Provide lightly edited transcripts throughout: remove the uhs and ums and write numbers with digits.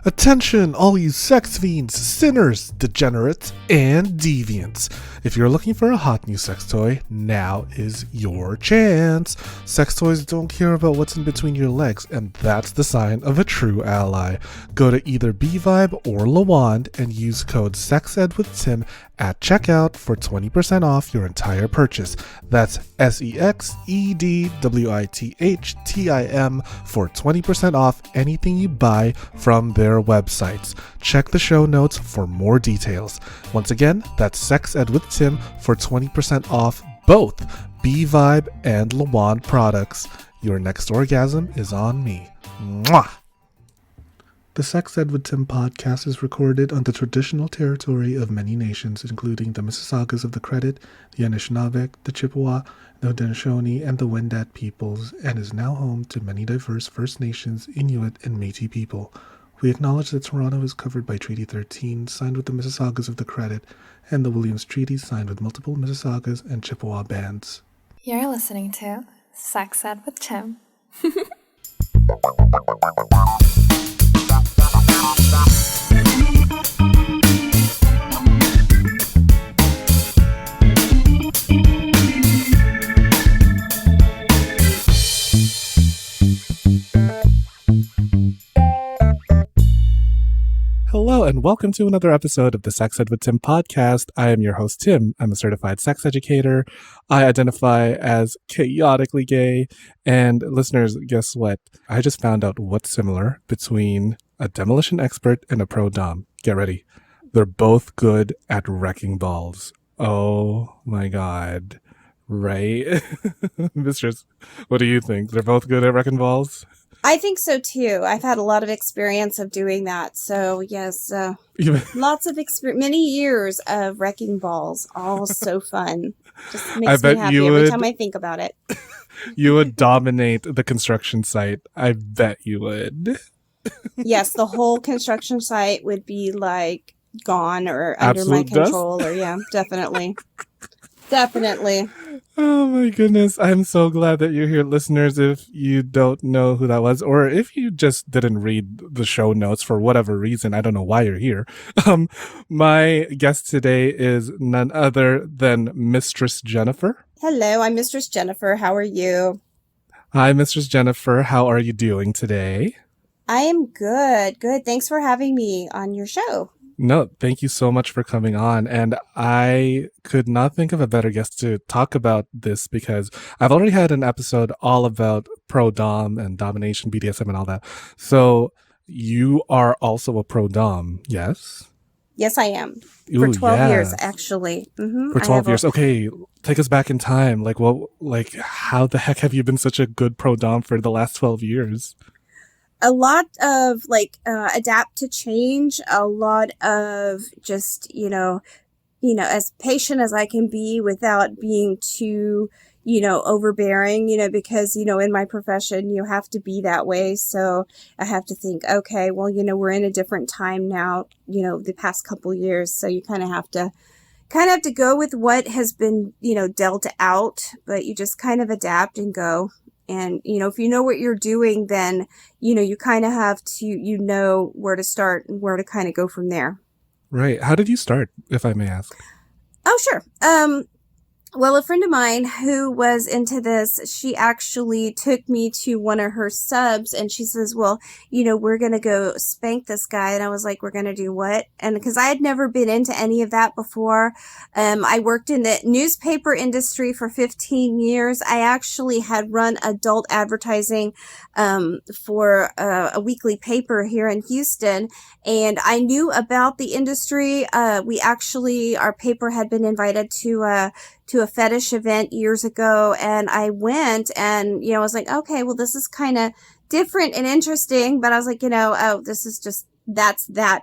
Attention, all you sex fiends, sinners, degenerates, and deviants. If you're looking for a hot new sex toy, now is your chance. Sex toys don't care about what's in between your legs, and that's the sign of a true ally. Go to either BVibe or Lawand and use code SEXEDWITHTIM at checkout for 20% off your entire purchase. That's SEXEDWITHTIM for 20% off anything you buy from their websites. Check the show notes for more details. Once again, that's Sex Ed with Tim for 20% off both BVibe and Lawand products. Your next orgasm is on me. Mwah! The Sex Ed with Tim podcast is recorded on the traditional territory of many nations, including the Mississaugas of the Credit, the Anishinaabe, the Chippewa, the Haudenosaunee, and the Wendat peoples, and is now home to many diverse First Nations, Inuit, and Métis people. We acknowledge that Toronto is covered by Treaty 13, signed with the Mississaugas of the Credit, and the Williams Treaty, signed with multiple Mississaugas and Chippewa bands. You're listening to Sex Ed with Tim. Hello and welcome to another episode of the Sex Ed with Tim podcast. I am your host, Tim. I'm a certified sex educator. I identify as chaotically gay. And listeners, guess what? I just found out what's similar between a demolition expert and a pro dom. Get ready. They're both good at wrecking balls. Oh my God. Right? Mistress, what do you think? They're both good at wrecking balls? I think so too. I've had a lot of experience of doing that. So yes, lots of many years of wrecking balls. All so fun. Just makes me happy every time I think about it. You would dominate the construction site. I bet you would. Yes, the whole construction site would be like gone or under Absolute my control. Or yeah, definitely. Definitely. Oh my goodness. I'm so glad that you're here, listeners. If you don't know who that was, or if you just didn't read the show notes for whatever reason, I don't know why you're here. My guest today is none other than Mistress Jennifer. Hello, I'm Mistress Jennifer. How are you? Hi, Mistress Jennifer. How are you doing today? I am good. Good. Thanks for having me on your show. No, thank you so much for coming on. And I could not think of a better guest to talk about this because I've already had an episode all about pro-dom and domination, BDSM and all that. So you are also a pro-dom, yes? Yes, I am. For 12 years, actually. Mm-hmm. For 12 years. Okay, take us back in time. How the heck have you been such a good pro-dom for the last 12 years? A lot of adapt to change, a lot of just, as patient as I can be without being too, overbearing, because, in my profession, you have to be that way. So I have to think, okay, well, we're in a different time now, the past couple years. So you kind of have to go with what has been, dealt out, but you just kind of adapt and go. And, if you know what you're doing, then, you kind of have to, where to start and where to kind of go from there. Right. How did you start, if I may ask? Oh, sure. Well, a friend of mine who was into this, she actually took me to one of her subs and she says, well, we're going to go spank this guy. And I was like, we're going to do what? And because I had never been into any of that before. I worked in the newspaper industry for 15 years. I actually had run adult advertising, for a weekly paper here in Houston. And I knew about the industry. Our paper had been invited to a fetish event years ago, and I went and, I was like, okay, well, this is kind of different and interesting, but I was like, this is just, that's that,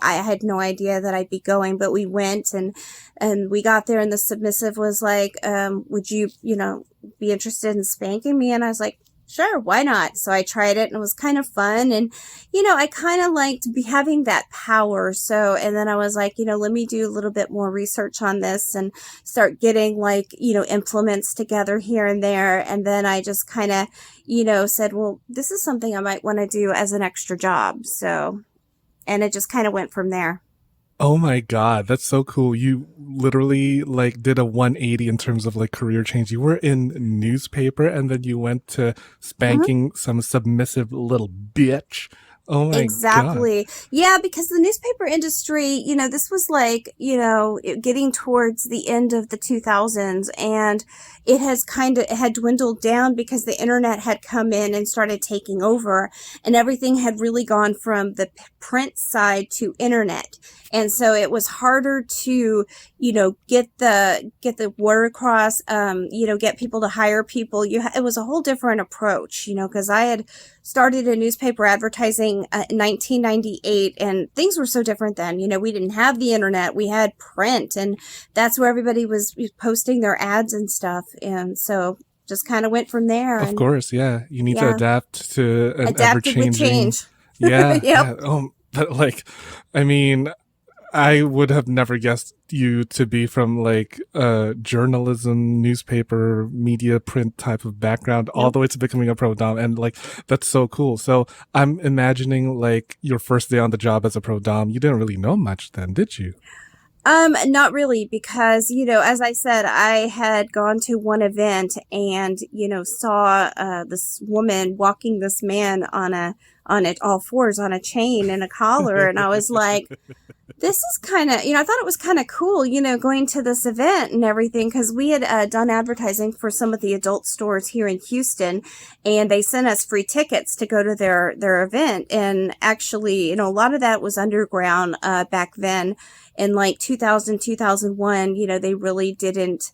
I had no idea that I'd be going, but we went and we got there and the submissive was like, would you, be interested in spanking me? And I was like, sure, why not? So I tried it and it was kind of fun. And, I kind of liked having that power. So, and then I was like, let me do a little bit more research on this and start getting implements together here and there. And then I just kind of, said, well, this is something I might want to do as an extra job. So And it just kind of went from there. Oh my God, that's so cool. You literally like did a 180 in terms of like career change. You were in newspaper and then you went to Mhm. spanking some submissive little bitch. Oh my God. Exactly. Yeah, because the newspaper industry, this was like, getting towards the end of the 2000s, and it had dwindled down because the internet had come in and started taking over, and everything had really gone from the print side to internet. And so it was harder to, get the word across, get people to hire people. It was a whole different approach, because I had started in newspaper advertising in 1998, and things were so different then. We didn't have the internet, we had print, and that's where everybody was posting their ads and stuff. And so just kind of went from there. Of And course, yeah. You need to yeah, adapt to an ever adapted with changing. change. Yeah, Yep. yeah. But like, I mean, I would have never guessed you to be from like a journalism, newspaper, media, print type of background, all Yep. the way to becoming a pro dom, and like that's so cool. So I'm imagining like your first day on the job as a pro dom. You didn't really know much then, did you? Not really, because, as I said, I had gone to one event and, saw this woman walking this man on it all fours on a chain and a collar. And I was like, this is kind of, I thought it was kind of cool, going to this event and everything, because we had done advertising for some of the adult stores here in Houston, and they sent us free tickets to go to their event. And actually, a lot of that was underground back then in like 2000, 2001. They really didn't,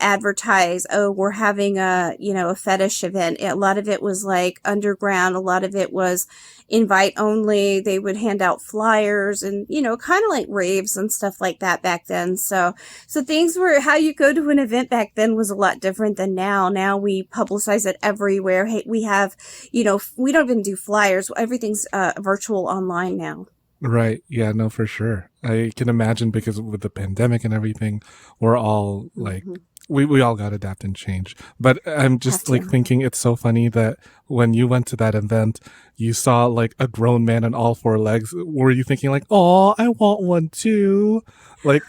advertise, oh, we're having a fetish event. A lot of it was like underground. A lot of it was invite only. They would hand out flyers and, kind of like raves and stuff like that back then. So things were, how you go to an event back then was a lot different than now. Now we publicize it everywhere. Hey, we have, we don't even do flyers. Everything's virtual online now. Right. Yeah, no, for sure. I can imagine because with the pandemic and everything, we're all like, Hmm. we all got to adapt and change. But I'm Have just like to. thinking it's so funny that when you went to that event, you saw like a grown man on all four legs. Were you thinking like, oh, I want one too? Like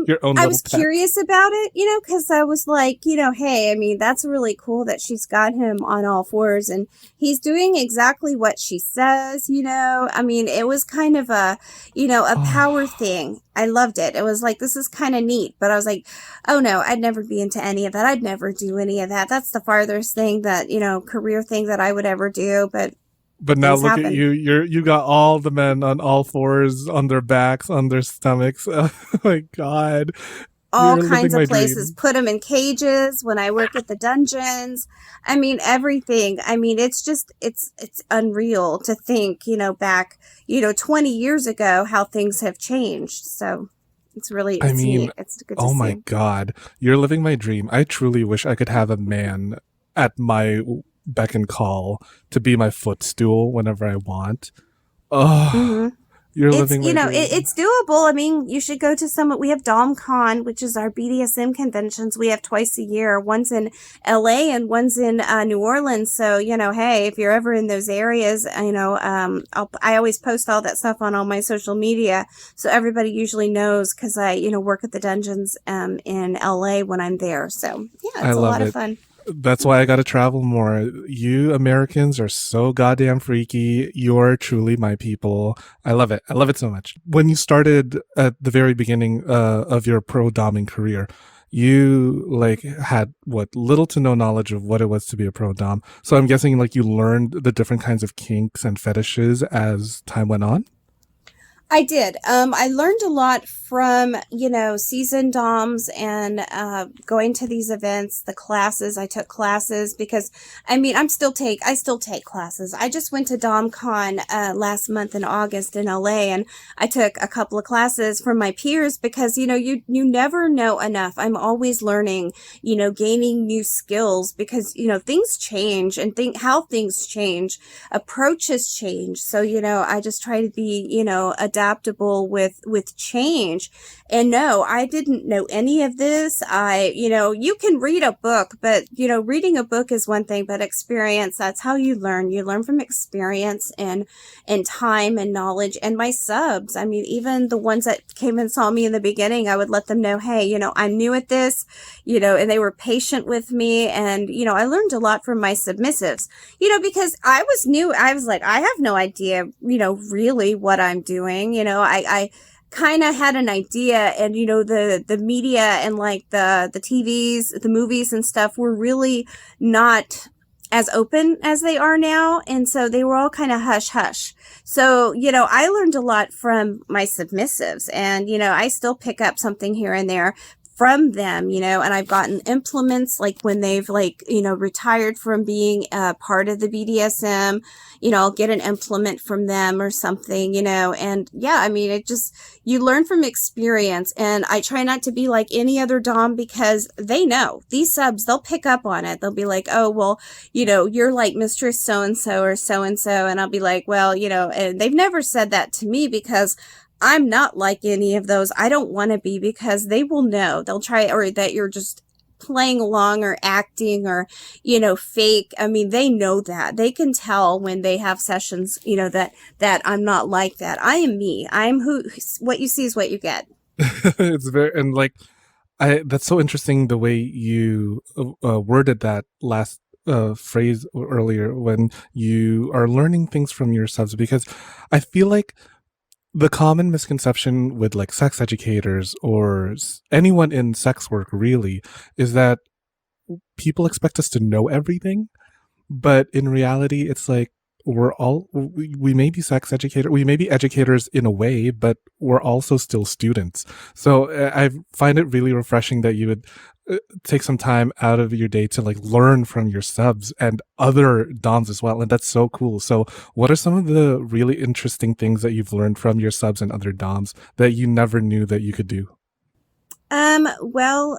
your own I little was pet. curious about it, because I was like, hey, I mean, that's really cool that she's got him on all fours and he's doing exactly what she says. I mean, it was kind of a power Oh, thing. I loved it. It was like, this is kind of neat, but I was like, oh no, I'd never be into any of that. I'd never do any of that. That's the farthest thing that, career thing that I would ever do, but but now things look at happen. you. You got all the men on all fours, on their backs, on their stomachs. Oh my God. All You're living kinds of my places, dream. put them in cages when I work at the dungeons. I mean, everything. I mean, it's unreal to think, back, 20 years ago, how things have changed. So I it's mean, neat. It's good to oh my see. God, you're living my dream. I truly wish I could have a man at my beck and call to be my footstool whenever I want. Oh, Hmm. you're It's, living my dream. it's doable. I mean, you should go to we have DomCon, which is our BDSM conventions. We have twice a year. One's in LA and one's in New Orleans. So, hey, if you're ever in those areas, I always post all that stuff on all my social media. So everybody usually knows because I, work at the dungeons in LA when I'm there. So yeah, I it's a love lot of it. fun. That's why I gotta travel more. You Americans are so goddamn freaky. You're truly my people. I love it. I love it so much. When you started at the very beginning of your pro doming career, you like had what little to no knowledge of what it was to be a pro dom. So I'm guessing like you learned the different kinds of kinks and fetishes as time went on. I did. I learned a lot from, seasoned DOMs and going to these events, the classes. I took classes because, I mean, I still take classes. I just went to DomCon last month in August in LA, and I took a couple of classes from my peers because, you never know enough. I'm always learning, gaining new skills because, things change and how things change, approaches change. So, I just try to be, adaptable with change. And no, I didn't know any of this. You can read a book, but reading a book is one thing, but experience, that's how you learn. You learn from experience and time and knowledge. And my subs, I mean, even the ones that came and saw me in the beginning, I would let them know, hey, I'm new at this, and they were patient with me. And, I learned a lot from my submissives, because I was new. I was like, I have no idea, really what I'm doing. I kind of had an idea, and the media and like the TVs, the movies and stuff were really not as open as they are now, and so they were all kind of hush hush. So I learned a lot from my submissives, and I still pick up something here and there from them, and I've gotten implements like when they've retired from being a part of the BDSM, I'll get an implement from them or something, and yeah, I mean, you learn from experience. And I try not to be like any other Dom, because they know these subs, they'll pick up on it. They'll be like, oh, well, you're like Mistress so-and-so or so-and-so. And I'll be like, well, and they've never said that to me, because I'm not like any of those. I don't want to be, because they will know. They'll try, or that you're just playing along or acting or, fake. I mean, they know that. They can tell when they have sessions, that I'm not like that. I am me. I'm what you see is what you get. It's very, and like, that's so interesting the way you worded that last phrase earlier, when you are learning things from your subs, because I feel like the common misconception with like sex educators or anyone in sex work really is that people expect us to know everything. But in reality, it's like we may be sex educators, we may be educators in a way, but we're also still students. So I find it really refreshing that you would take some time out of your day to like learn from your subs and other DOMs as well. And that's so cool. So what are some of the really interesting things that you've learned from your subs and other DOMs that you never knew that you could do?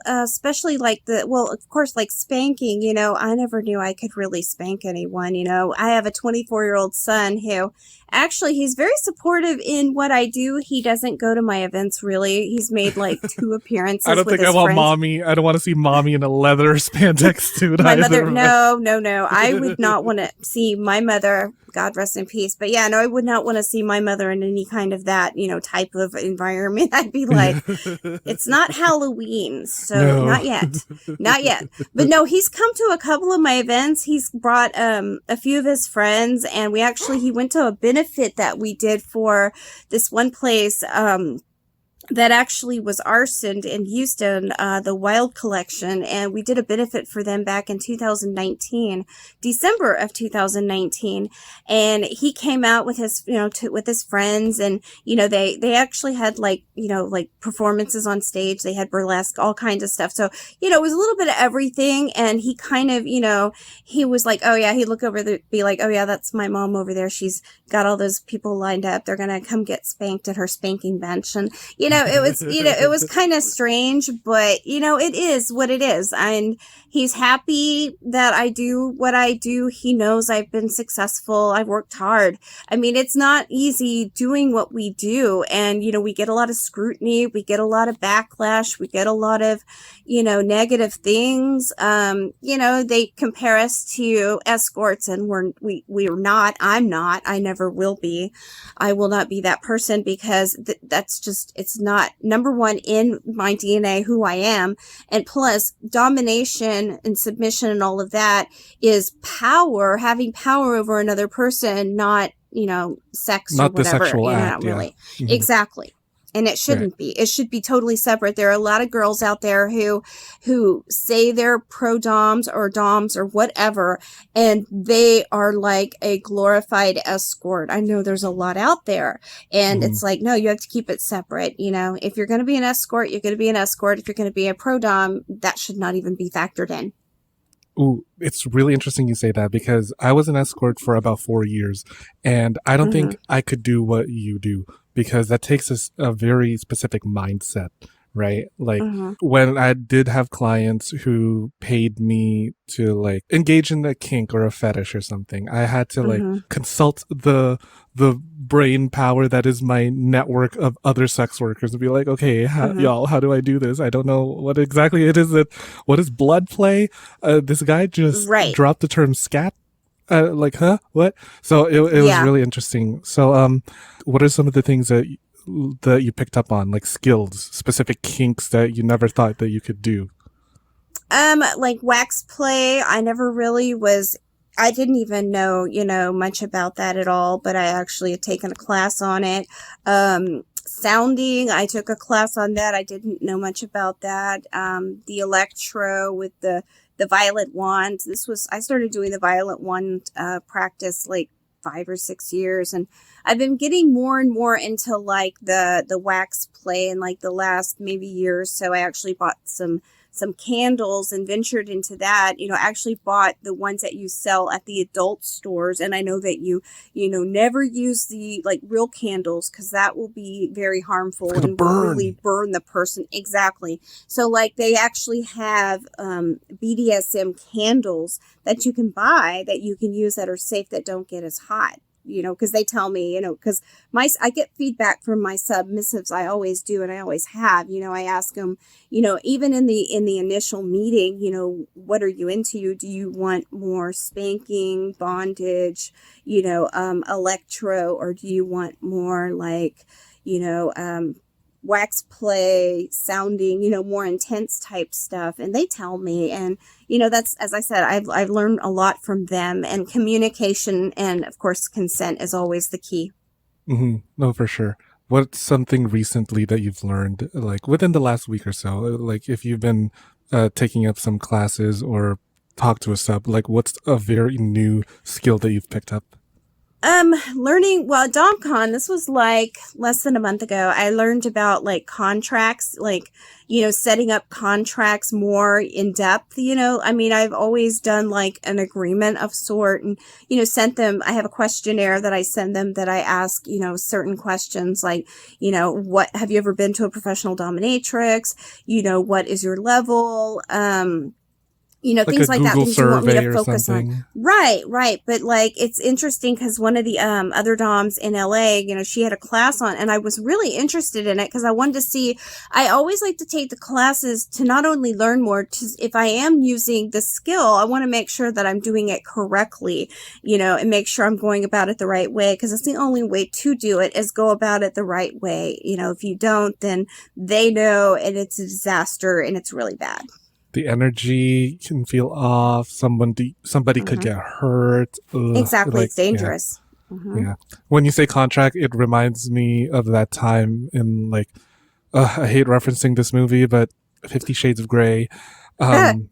Especially of course, like spanking, I never knew I could really spank anyone. I have a 24-year-old son who actually, he's very supportive in what I do. He doesn't go to my events really. He's made like 2 appearances. I don't think I want mommy. I don't want to see mommy in a leather spandex suit. My mother, no. I would not want to see my mother, God rest in peace. But yeah, no, I would not want to see my mother in any kind of that, type of environment. I'd be like, it's not Halloween, so no. Not yet. But no, he's come to a couple of my events. He's brought a few of his friends, and he went to a benefit that we did for this one place that actually was arsoned in Houston, the Wild Collection, and we did a benefit for them back in 2019, December of 2019, and he came out with his, with his friends, and, they actually had like performances on stage, they had burlesque, all kinds of stuff, so, it was a little bit of everything, and he kind of, he was like, oh yeah, he'd look over be like, oh yeah, that's my mom over there, she's got all those people lined up, they're gonna come get spanked at her spanking bench, and, it was kind of strange, but, it is what it is. And he's happy that I do what I do. He knows I've been successful. I've worked hard. I mean, it's not easy doing what we do. And, we get a lot of scrutiny. We get a lot of backlash. We get a lot of, negative things. They compare us to escorts, and we're not. I'm not. I never will be. I will not be that person, because that's just, it's not number one in my DNA who I am. And plus, domination and submission and all of that is power, having power over another person, not, sex not or whatever. The sexual act, not really. Yeah. Mm-hmm. Exactly. And it shouldn't be. It should be totally separate. There are a lot of girls out there who say they're pro doms or whatever, and they are like a glorified escort. I know there's a lot out there, and it's like, no, you have to keep it separate. If you're going to be an escort, you're going to be an escort. If you're going to be a pro dom, that should not even be factored in. Ooh, it's really interesting you say that, because I was an escort for about 4 years, and I don't think I could do what you do, because that takes a very specific mindset, right? Like Mm-hmm. when I did have clients who paid me to like engage in a kink or a fetish or something, I had to like Mm-hmm. consult the brain power that is my network of other sex workers and be like, okay, Mm-hmm. y'all, how do I do this? I don't know what exactly it is. What is blood play? This guy just Right. dropped the term scat. Like, huh? What? So it was Yeah. really interesting. So, what are some of the things that you picked up on, like skills, specific kinks that you never thought that you could do? Like wax play, I never really was, I didn't even know, much about that at all, but I actually had taken a class on it. Sounding, I took a class on that. I didn't know much about that. The electro with the violet wand. I started doing the violet wand, practice like 5 or 6 years, and I've been getting more and more into like the wax play in like the last maybe year or so. I actually bought some candles and ventured into that. Actually bought the ones that you sell at the adult stores. And I know that never use the like real candles, because that will be very harmful It's gonna and will really burn. burn the person. Exactly. So like they actually have BDSM candles that you can buy that you can use that are safe, that don't get as hot. Because they tell me, because I get feedback from my submissives. I always do, and I always have. I ask them, even in the initial meeting, what are you into? Do you want more spanking, bondage, electro, or do you want more like, wax play, sounding, more intense type stuff? And they tell me, and that's, as I said, I've learned a lot from them, and communication and of course consent is always the key. No, for sure. What's something recently that you've learned, like within the last week or so? Like if you've been taking up some classes or talk to a sub, like what's a very new skill that you've picked up? Learning, well, at DomCon, this was like less than a month ago. I learned about like contracts, like, setting up contracts more in depth. I've always done like an agreement of sort, and, sent them. I have a questionnaire that I send them that I ask, certain questions like, what have you ever been to a professional dominatrix? What is your level? Like a Things like that, Google things you want me survey to or focus on. something? Right, right. But like, it's interesting because one of the other DOMs in LA, she had a class on, and I was really interested in it because I wanted to see, I always like to take the classes to not only learn more, if I am using the skill, I want to make sure that I'm doing it correctly, and make sure I'm going about it the right way, because it's the only way to do it is go about it the right way. If you don't, then they know, and it's a disaster, and it's really bad. The energy can feel off. Somebody could Hmm. get hurt. Ugh, Exactly. like It's yeah, dangerous. Hmm. yeah. When you say contract, it reminds me of that time in like I hate referencing this movie, but 50 Shades of Grey. Um,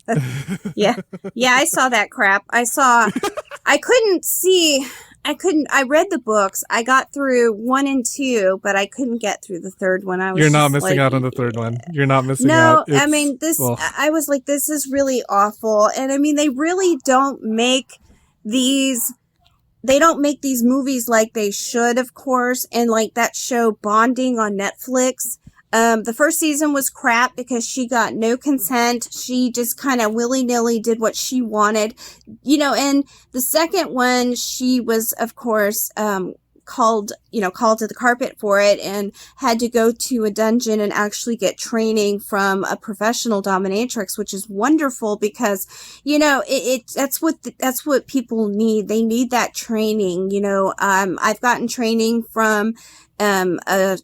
Yeah. Yeah, I saw that crap. I couldn't see, I read the books. I got through 1 and 2, but I couldn't get through the third one. I you're was not just missing like, out on the third one. You're not missing out. no, It's well, I was like, this is really awful. And they really don't make these, movies like they should, of course. And like that show Bonding on Netflix. The first season was crap because she got no consent. She just kind of willy-nilly did what she wanted, and the second one, she was, of course, called to the carpet for it, and had to go to a dungeon and actually get training from a professional dominatrix, which is wonderful because, that's what people need. They need that training. I've gotten training from, a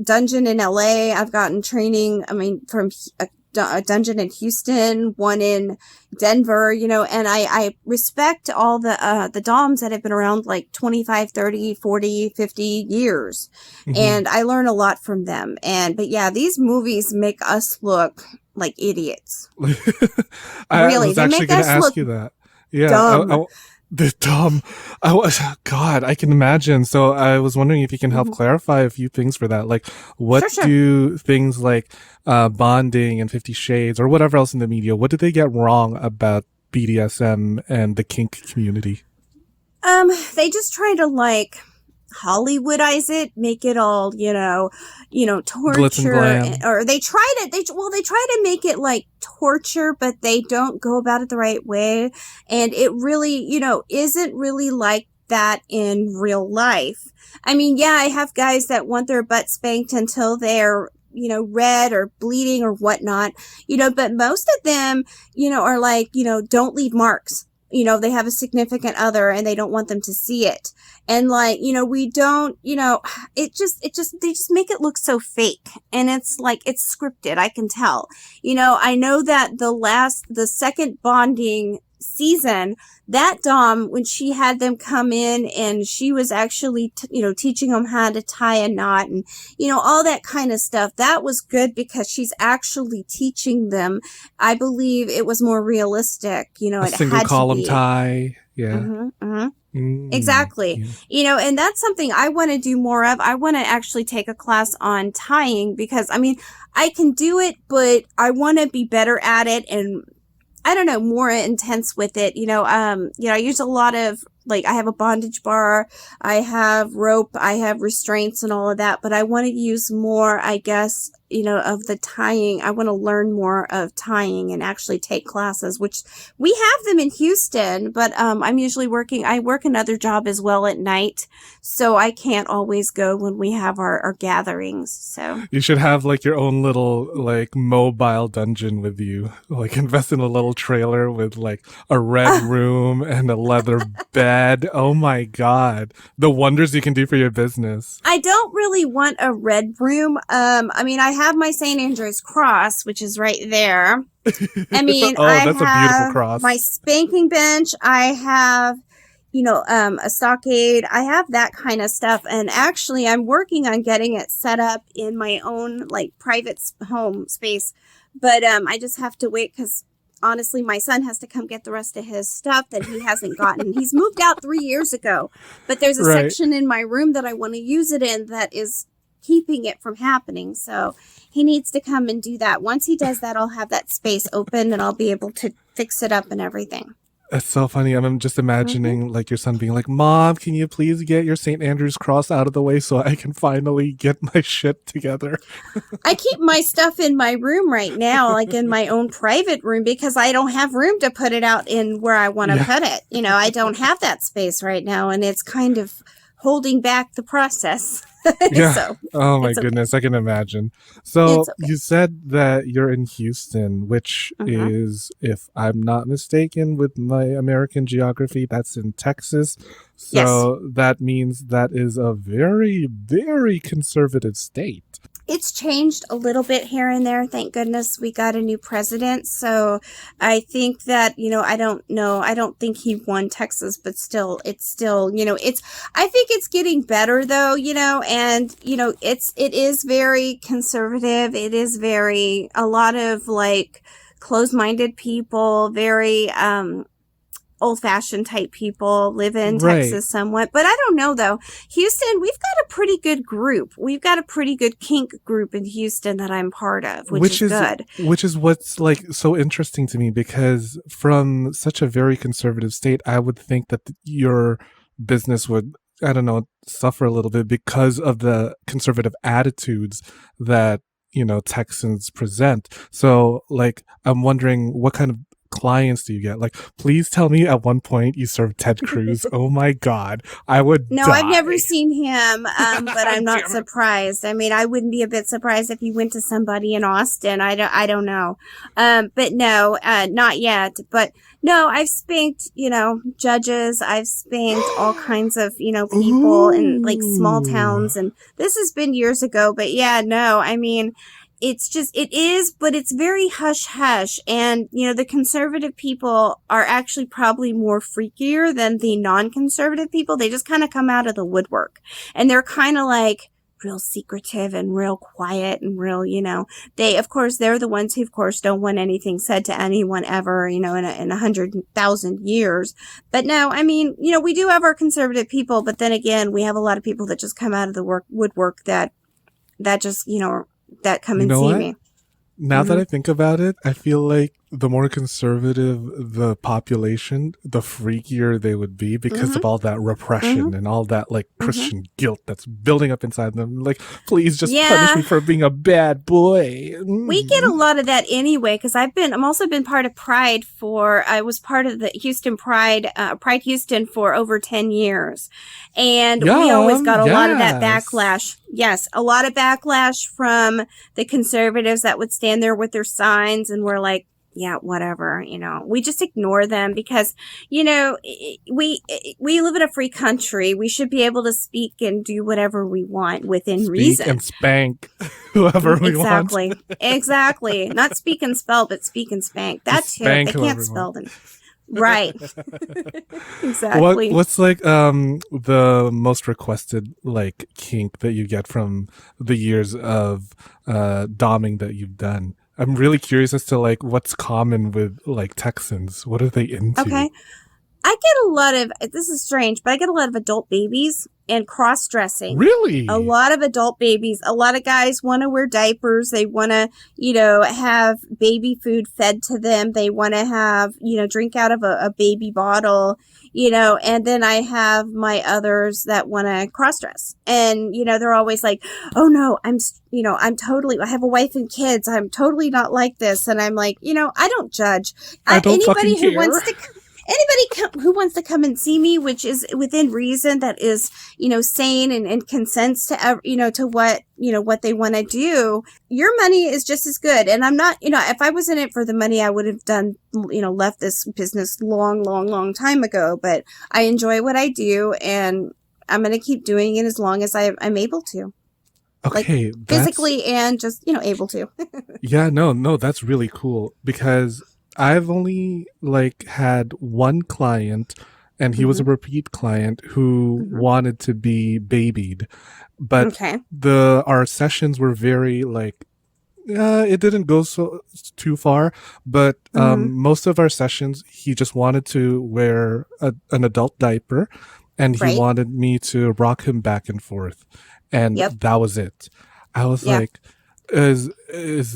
dungeon in LA. I've gotten training, from a dungeon in Houston, one in Denver, and I respect all the DOMs that have been around like 25, 30, 40, 50 years. mhm. And I learn a lot from them. But yeah, these movies make us look like idiots. I Really, was they actually make going to us ask look you that. Yeah, dumb. the dumb. I was God. I can imagine. So I was wondering if you can help Mhm. clarify a few things for that. Like, what Sure. do things like bonding and 50 Shades or whatever else in the media? What did they get wrong about BDSM and the kink community? They just try to like, Hollywoodize it, make it all, Glitz and torture, glam. or they try to make it like torture, but they don't go about it the right way. And it really, isn't really like that in real life. I mean, yeah, I have guys that want their butt spanked until they're, red or bleeding or whatnot, but most of them, are like, don't leave marks. They have a significant other and they don't want them to see it. And like, we don't, they just make it look so fake. And it's like, it's scripted. I can tell, I know that the second bonding season, that Dom, when she had them come in and she was actually, teaching them how to tie a knot and, all that kind of stuff, that was good because she's actually teaching them. I believe it was more realistic, A it single had column to be. tie. Yeah. Mm-hmm, mm-hmm. Exactly. Yeah. And that's something I want to do more of. I want to actually take a class on tying because, I mean, I can do it, but I want to be better at it and I don't know, more intense with it. I use a lot of, like, I have a bondage bar, I have rope, I have restraints and all of that, but I want to use more, I guess, of the tying. I want to learn more of tying and actually take classes, which we have them in Houston, but I'm usually I work another job as well at night, so I can't always go when we have our gatherings. So you should have like your own little like mobile dungeon with you. Like invest in a little trailer with like a red room and a leather bed. Oh my God. The wonders you can do for your business. I don't really want a red room. I mean, I have my St. Andrew's cross, which is right there. I mean, that's a beautiful cross. My spanking bench. I have, a stockade. I have that kind of stuff. And actually, I'm working on getting it set up in my own, like, private home space. But I just have to wait because, honestly, my son has to come get the rest of his stuff that he hasn't gotten. He's moved out 3 years ago. But there's a section in my room that I want to use it in that is keeping it from happening. So he needs to come and do that. Once he does that, I'll have that space open and I'll be able to fix it up and everything. That's so funny. I'm just imagining like your son being like, Mom, can you please get your St. Andrew's cross out of the way so I can finally get my shit together? I keep my stuff in my room right now, like in my own private room, because I don't have room to put it out in where I want to put it. I don't have that space right now, and it's kind of holding back the process. Yeah. So, oh my goodness, I can imagine. So you said that you're in Houston, which is, if I'm not mistaken, with my American geography, that's in Texas. So that means that is a very, very conservative state. It's changed a little bit here and there. Thank goodness we got a new president. So I think that, I don't know. I don't think he won Texas, but still, I think it's getting better though, and, it is very conservative. It is a lot of like closed-minded people, very, old-fashioned type people live in Texas somewhat. But I don't know, though. Houston, we've got a pretty good group. We've got a pretty good kink group in Houston that I'm part of, which is good. Which is what's like so interesting to me, because from such a very conservative state, I would think that your business would, I don't know, suffer a little bit because of the conservative attitudes that, Texans present. So like, I'm wondering what kind of clients do you get? Like, please tell me at one point you served Ted Cruz. Oh my God, I would die. I've never seen him, but I'm not surprised. I mean, I wouldn't be a bit surprised if he went to somebody in Austin. I don't know. But no, not yet. But no, I've spanked, judges. I've spanked all kinds of, people in like small towns. And this has been years ago. But yeah, no, I mean, but it's very hush hush. And, the conservative people are actually probably more freakier than the non-conservative people. They just kind of come out of the woodwork and they're kind of like real secretive and real quiet and real, they're the ones who of course don't want anything said to anyone ever, in 100,000 years. But no, I mean, we do have our conservative people, but then again, we have a lot of people that just come out of the woodwork that just, that come and see me. Now that I think about it, I feel like the more conservative the population, the freakier they would be because Mm-hmm. of all that Mm-hmm. repression and all that like Mm-hmm. Christian guilt that's building up inside them. Like, please just punish me Yeah. for being a bad boy. We get a lot of that anyway, because I'm also been part of Pride I was part of the Houston Pride, Pride Houston for over 10 years. And we always Yum, got a lot of that yes. backlash. Yes, a lot of backlash from the conservatives that would stand there with their signs and were like, yeah, whatever, we just ignore them because, we live in a free country. We should be able to speak and do whatever we want within Speak reason. and spank whoever we want. Exactly. Exactly. Not speak and spell, but speak and spank. That Just too. If spank they can't whoever we want. spell, then right. What Exactly. what's like the most requested like kink that you get from the years of doming that you've done? I'm really curious as to like what's common with like Texans. What are they into? Okay. I get a lot of, this is strange, but I get a lot of adult babies and cross dressing. A Really? lot of adult babies. A lot of guys want to wear diapers. They want to, have baby food fed to them. They want to have, drink out of a baby bottle, and then I have my others that want to cross dress. And, they're always like, oh no, I have a wife and kids. I'm totally not like this. And I'm like, I don't judge. I don't fucking Anybody who care. wants to who wants to come and see me, which is within reason, that is, sane and consents to, to what they want to do, your money is just as good. And I'm not, if I was in it for the money, I would have done, left this business long, long, long time ago, but I enjoy what I do and I'm going to keep doing it as long as I'm able to, like Okay, that's physically and just, able to. yeah, no, that's really cool because I've only like had one client and he was a Mm-hmm. repeat client who Mm-hmm. wanted to be babied, but Okay. our sessions were very like it didn't go so too far, but Mm-hmm. most of our sessions he just wanted to wear an adult diaper and he Right. wanted me to rock him back and forth, and Yep. that was it. I was Yeah. like, is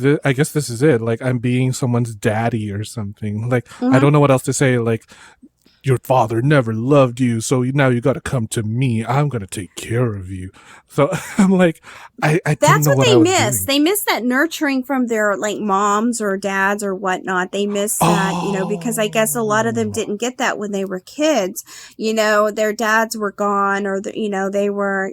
it, I guess this is it, like I'm being someone's daddy or something. Like I Mm-hmm. don't know what else to say. Like, your father never loved you, so now you got to come to me. I'm gonna take care of you. So I'm like, I didn't That's know what what I they was miss. doing. They miss that nurturing from their like moms or dads or whatnot. They miss that, because I guess a lot of them Oh, didn't get that when they were kids. Their dads were gone or they were,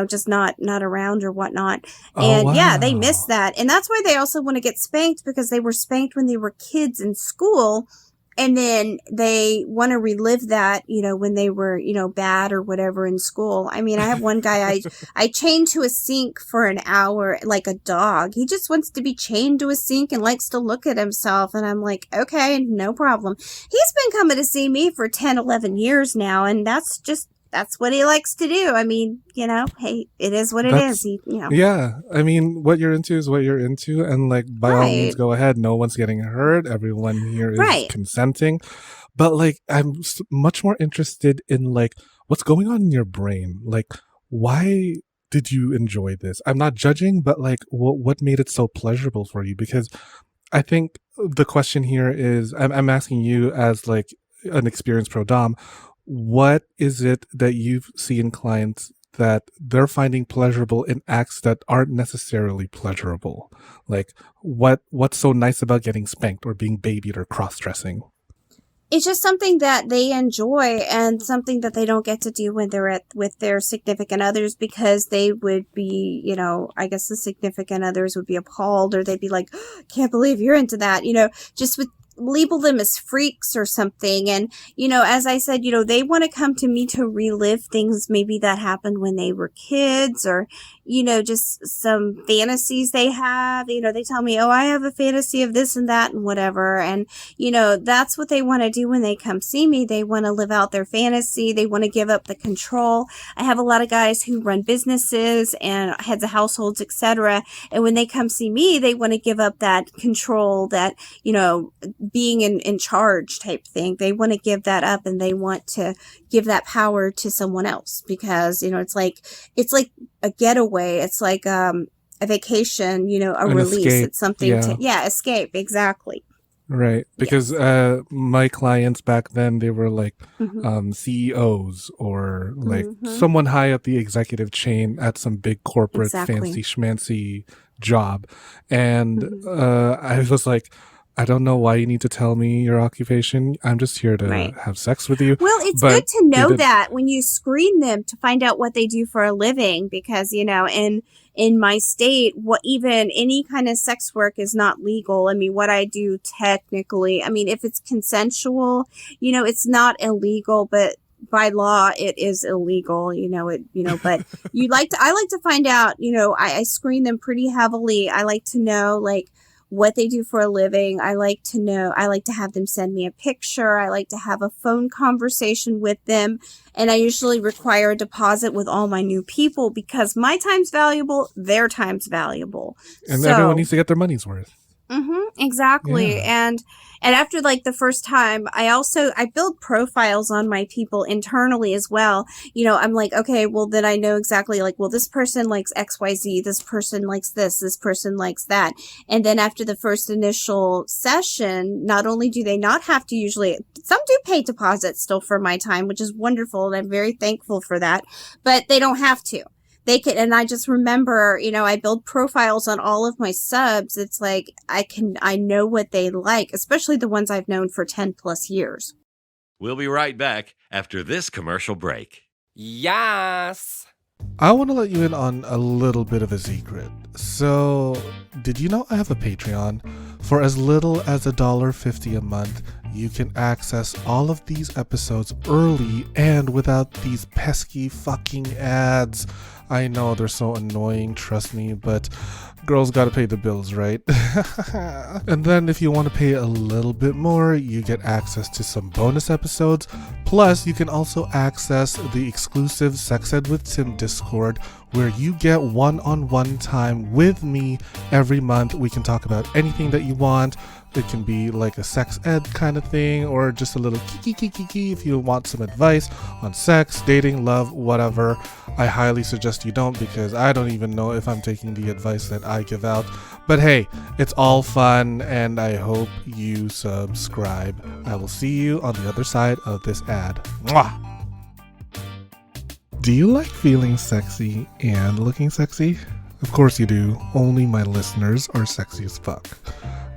just not around or whatnot. oh And yeah, they miss wow. that. And that's why they also want to get spanked, because they were spanked when they were kids in school. And then they want to relive that, when they were, bad or whatever in school. I mean, I have one guy I chained to a sink for an hour like a dog. He just wants to be chained to a sink and likes to look at himself. And I'm like, okay, no problem. He's been coming to see me for 10, 11 years now. And that's what he likes to do. I mean, hey, it is what it is. That's yeah. I mean, what you're into is what you're into, and like by all means, Right, go ahead. No one's getting hurt. Everyone here is right. consenting. But like, I'm much more interested in like what's going on in your brain. Like, why did you enjoy this? I'm not judging, but like, what made it so pleasurable for you? Because I think the question here is, I'm asking you as like an experienced pro dom, what is it that you see in clients that they're finding pleasurable in acts that aren't necessarily pleasurable? Like, what's so nice about getting spanked or being babied or cross dressing? It's just something that they enjoy and something that they don't get to do when they're with their significant others, because they would be, I guess the significant others would be appalled, or they'd be like, can't believe you're into that, just with label them as freaks or something. And, as I said, they want to come to me to relive things maybe that happened when they were kids, or, just some fantasies they have. They tell me, oh, I have a fantasy of this and that and whatever. And, that's what they want to do when they come see me. They want to live out their fantasy. They want to give up the control. I have a lot of guys who run businesses and heads of households, etc. And when they come see me, they want to give up that control, that, being in charge type thing. They want to give that up, and they want to give that power to someone else, because, it's like a getaway. It's like, a a vacation, you know, a An release. escape. It's something escape. Exactly. Right. Because my clients back then, they were like CEOs or like someone high up the executive chain at some big corporate fancy schmancy job. And I was like, I don't know why you need to tell me your occupation. I'm just here to have sex with you. Well, it's good to know that when you screen them to find out what they do for a living, because, you know, in my state, even any kind of sex work is not legal. I mean, what I do technically, I mean, if it's consensual, you know, it's not illegal, but by law it is illegal, but I like to find out, you know, I screen them pretty heavily. I like to know like what they do for a living. I like to have them send me a picture. I like to have a phone conversation with them. And I usually require a deposit with all my new people because my time's valuable, their time's valuable. And everyone needs to get their money's worth. Exactly. Yeah. And after like the first time, I build profiles on my people internally as well. You know, I'm like, okay, well then I know exactly like, well, this person likes XYZ, this person likes this person likes that. And then after the first initial session, not only do they not have to some do pay deposits still for my time, which is wonderful. And I'm very thankful for that, but they don't have to. They can, and I just remember, you know, I build profiles on all of my subs. It's like, I know what they like, especially the ones I've known for 10 plus years. We'll be right back after this commercial break. Yes. I want to let you in on a little bit of a secret. So, did you know I have a Patreon? For as little as $1.50 a month, you can access all of these episodes early and without these pesky fucking ads. I know they're so annoying, trust me, but girls gotta pay the bills, right? And then if you want to pay a little bit more, you get access to some bonus episodes. Plus, you can also access the exclusive Sex Ed with Tim Discord, where you get one-on-one time with me every month. We can talk about anything that you want. It can be like a sex ed kind of thing, or just a little kiki if you want some advice on sex, dating, love, whatever. I highly suggest you don't, because I don't even know if I'm taking the advice that I give out. But hey, it's all fun, and I hope you subscribe. I will see you on the other side of this ad. Mwah! Do you like feeling sexy and looking sexy? Of course you do. Only my listeners are sexy as fuck.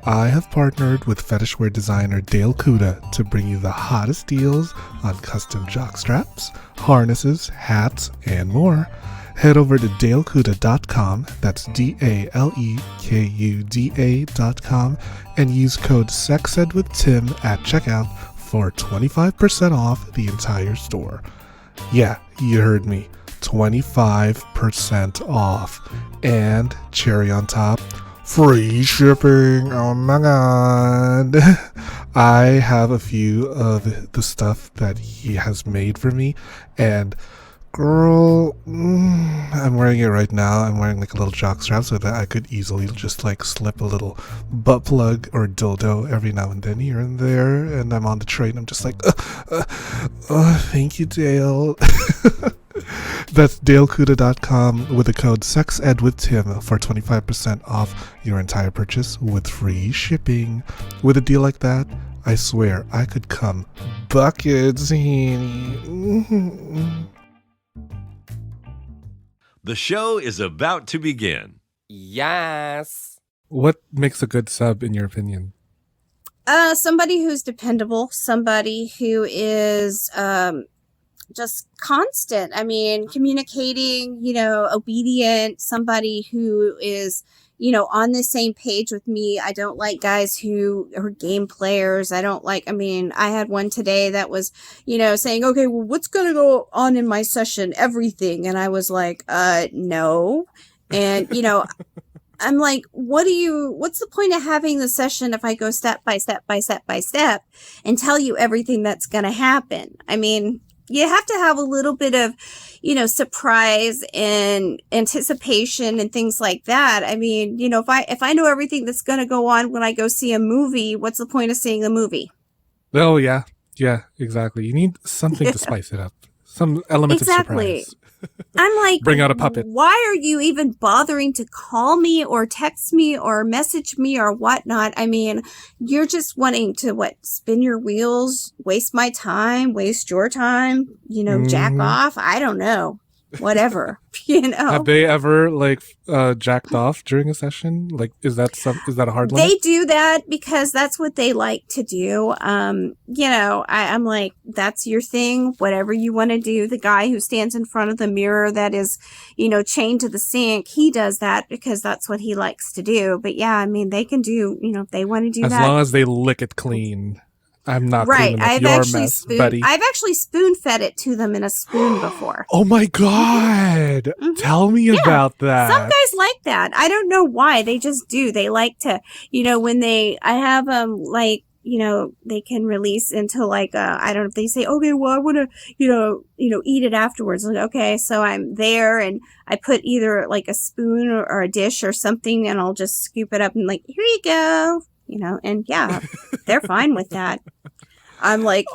I have partnered with fetishwear designer Dale Kuda to bring you the hottest deals on custom jockstraps, harnesses, hats, and more. Head over to dalekuda.com, that's DALEKUDA.com, and use code SEXEDWITHTIM at checkout for 25% off the entire store. Yeah, you heard me. 25% off. And cherry on top, free shipping. Oh my god. I have a few of the stuff that he has made for me, and girl, I'm wearing it right now. I'm wearing like a little jockstrap so that I could easily just like slip a little butt plug or dildo every now and then here and there. And I'm on the train, I'm just like, thank you, Dale. That's dalekuda.com with the code SEXEDWITHTIM for 25% off your entire purchase with free shipping. With a deal like that, I swear I could come buckets, honey. The show is about to begin. Yes. What makes a good sub in your opinion? Somebody who's dependable, somebody who is just constant. I mean, communicating, you know, obedient, somebody who is, you know, on the same page with me. I don't like guys who are game players. I had one today that was, you know, saying, okay, well, what's going to go on in my session? Everything. And I was like, no. And, you know, I'm like, what's the point of having the session if I go step by step by step by step and tell you everything that's going to happen? I mean, you have to have a little bit of, you know, surprise and anticipation and things like that. I mean, you know, if I know everything that's going to go on when I go see a movie, what's the point of seeing the movie? Oh, yeah. Yeah, exactly. You need something to spice it up. Some element of surprise. I'm like, Bring out a puppet. why are you even bothering to call me or text me or message me or whatnot? I mean, you're just wanting to spin your wheels, waste my time, waste your time, jack Mhm. off. I don't know. Whatever, Have they ever jacked off during a session? Like, is that a hard limit? They do that because that's what they like to do. I'm like, that's your thing, whatever you want to do. The guy who stands in front of the mirror that is, chained to the sink, he does that because that's what he likes to do. But yeah, I mean, they can do, if they want to do As that. long as they lick it clean. I'm not Right. cleaning up I've your actually mess, buddy. I've actually spoon fed it to them in a spoon before. Oh my God. Mhm. Tell me about that. Some guys like that. I don't know why. They just do. They like to, when I have they can release into I don't know if they say, okay, well, I want to, eat it afterwards. Like, okay, so I'm there and I put either like a spoon or a dish or something and I'll just scoop it up and like, here you go, and yeah, they're fine with that. I'm like,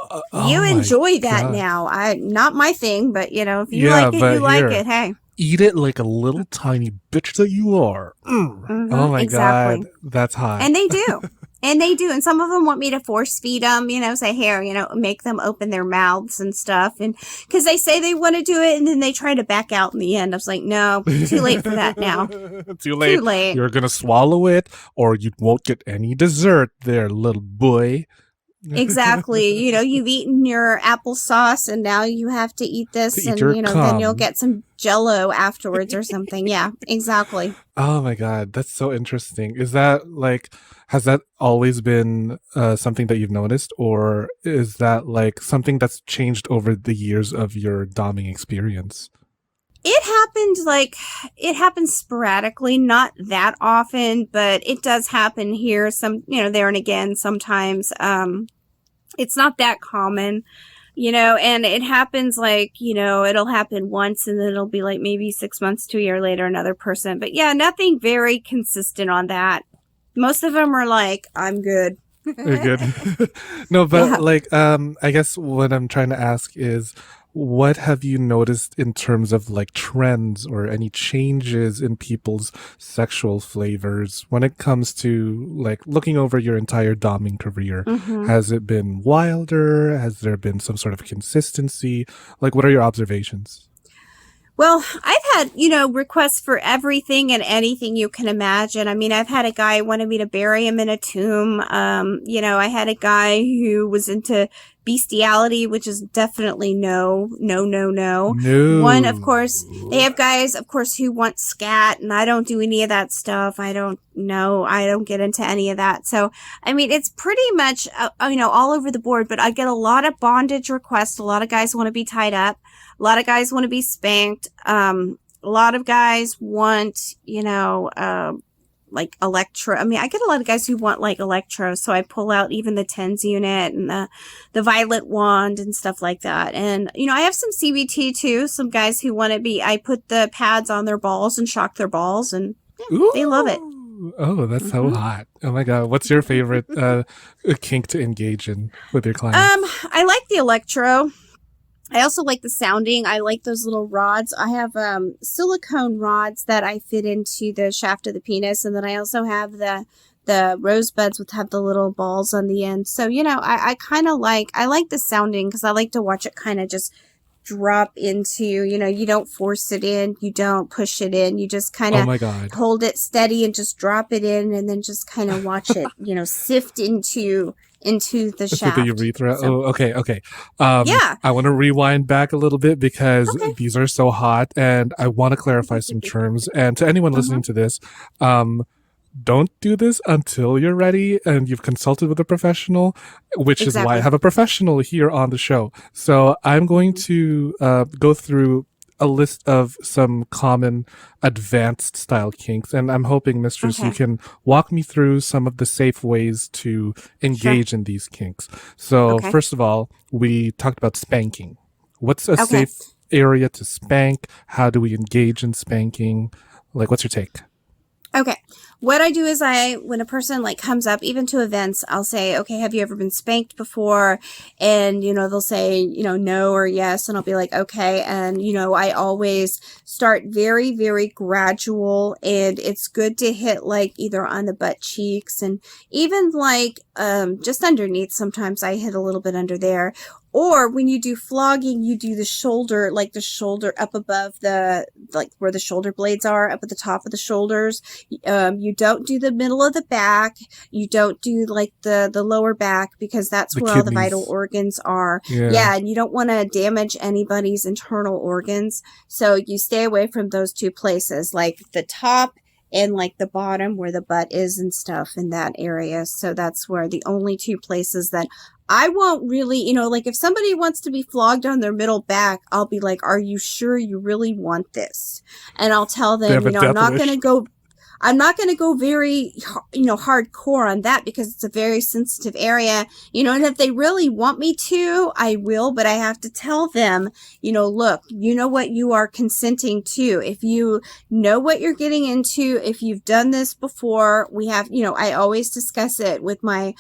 you enjoy that now. Not my thing, but if you like it, you like it. Hey. Eat it like a little tiny bitch that you are. Oh my God. That's hot. And they do. And they do. And some of them want me to force feed them, say, here, make them open their mouths and stuff. And because they say they want to do it and then they try to back out in the end. I was like, no, too late for that now. Too late. Too late. You're going to swallow it or you won't get any dessert there, little boy. Exactly. You've eaten your applesauce and now you have to eat this and, then you'll get some Jello afterwards or something. Yeah, exactly. Oh my God. That's so interesting. Is that has that always been something that you've noticed, or is that something that's changed over the years of your doming experience? It happens sporadically, not that often, but it does happen here there and again sometimes. It's not that common, and it happens it'll happen once and then it'll be maybe 6 months to a year later, another person. But yeah, nothing very consistent on that. Most of them are like, I'm good. You're good. No, but I guess what I'm trying to ask is, what have you noticed in terms of trends or any changes in people's sexual flavors when it comes to looking over your entire doming career? Mm-hmm. Has it been wilder? Has there been some sort of consistency? What are your observations? Well, I've had, requests for everything and anything you can imagine. I mean, I've had a guy who wanted me to bury him in a tomb. I had a guy who was into bestiality, which is definitely no. One, of course, they have guys, of course, who want scat, and I don't do any of that stuff. I don't get into any of that. So, I mean, it's pretty much, all over the board, but I get a lot of bondage requests. A lot of guys want to be tied up. A lot of guys want to be spanked. A lot of guys want, electro. I mean, I get a lot of guys who want electro. So I pull out even the TENS unit and the violet wand and stuff like that. And, I have some CBT too. Some guys who want to I put the pads on their balls and shock their balls and they love it. Oh, that's so hot. Oh my God. What's your favorite kink to engage in with your clients? I like the electro. I also like the sounding. I like those little rods. I have silicone rods that I fit into the shaft of the penis, and then I also have the rosebuds have the little balls on the end. So I kind of like the sounding because I like to watch it kind of just drop into. You don't force it in, you don't push it in, you just kind of hold it steady and just drop it in, and then just kind of watch it sift into the shaft. The urethra. So, okay. Yeah. I want to rewind back a little bit because these are so hot, and I want to clarify some terms. And to anyone listening to this, don't do this until you're ready and you've consulted with a professional, which is why I have a professional here on the show. So I'm going to go through a list of some common advanced style kinks, and I'm hoping, Mistress, you can walk me through some of the safe ways to engage in these kinks. So first of all, we talked about spanking. What's a safe area to spank? How do we engage in spanking? What's your take? Okay. What I do is when a person like comes up, even to events, I'll say, okay, have you ever been spanked before? And, they'll say, no or yes. And I'll be like, okay. And, I always start very, very gradual, and it's good to hit like either on the butt cheeks and even like, just underneath. Sometimes I hit a little bit under there. Or when you do flogging, you do the shoulder, like the shoulder up above like where the shoulder blades are, up at the top of the shoulders. You don't do the middle of the back. You don't do like the lower back, because that's where all the vital organs are. Yeah. And you don't want to damage anybody's internal organs. So you stay away from those two places, like the top and like the bottom where the butt is and stuff, in that area. So that's where the only two places that I won't really, like if somebody wants to be flogged on their middle back, I'll be like, are you sure you really want this? And I'll tell them, I'm not going to go very, hardcore on that, because it's a very sensitive area, and if they really want me to, I will, but I have to tell them, look, you know what you are consenting to. If you know what you're getting into, if you've done this before, we have, I always discuss it with my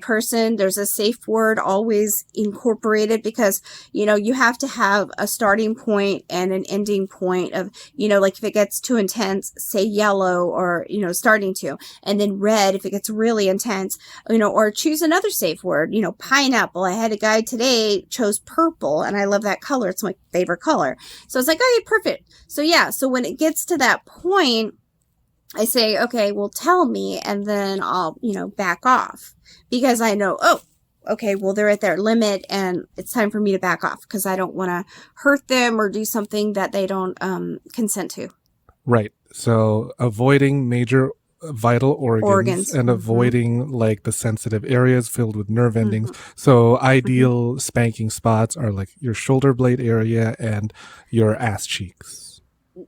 person. There's a safe word always incorporated, because, you have to have a starting point and an ending point of, like if it gets too intense, say yellow, or, starting to, and then red if it gets really intense, or choose another safe word, pineapple. I had a guy today chose purple, and I love that color. It's my favorite color. So it's like, okay, perfect. So yeah. So when it gets to that point, I say, okay, well, tell me, and then I'll, back off, because I know, okay, well, they're at their limit and it's time for me to back off, because I don't want to hurt them or do something that they don't consent to. Right. So avoiding major vital organs and avoiding like the sensitive areas filled with nerve endings. So ideal spanking spots are like your shoulder blade area and your ass cheeks.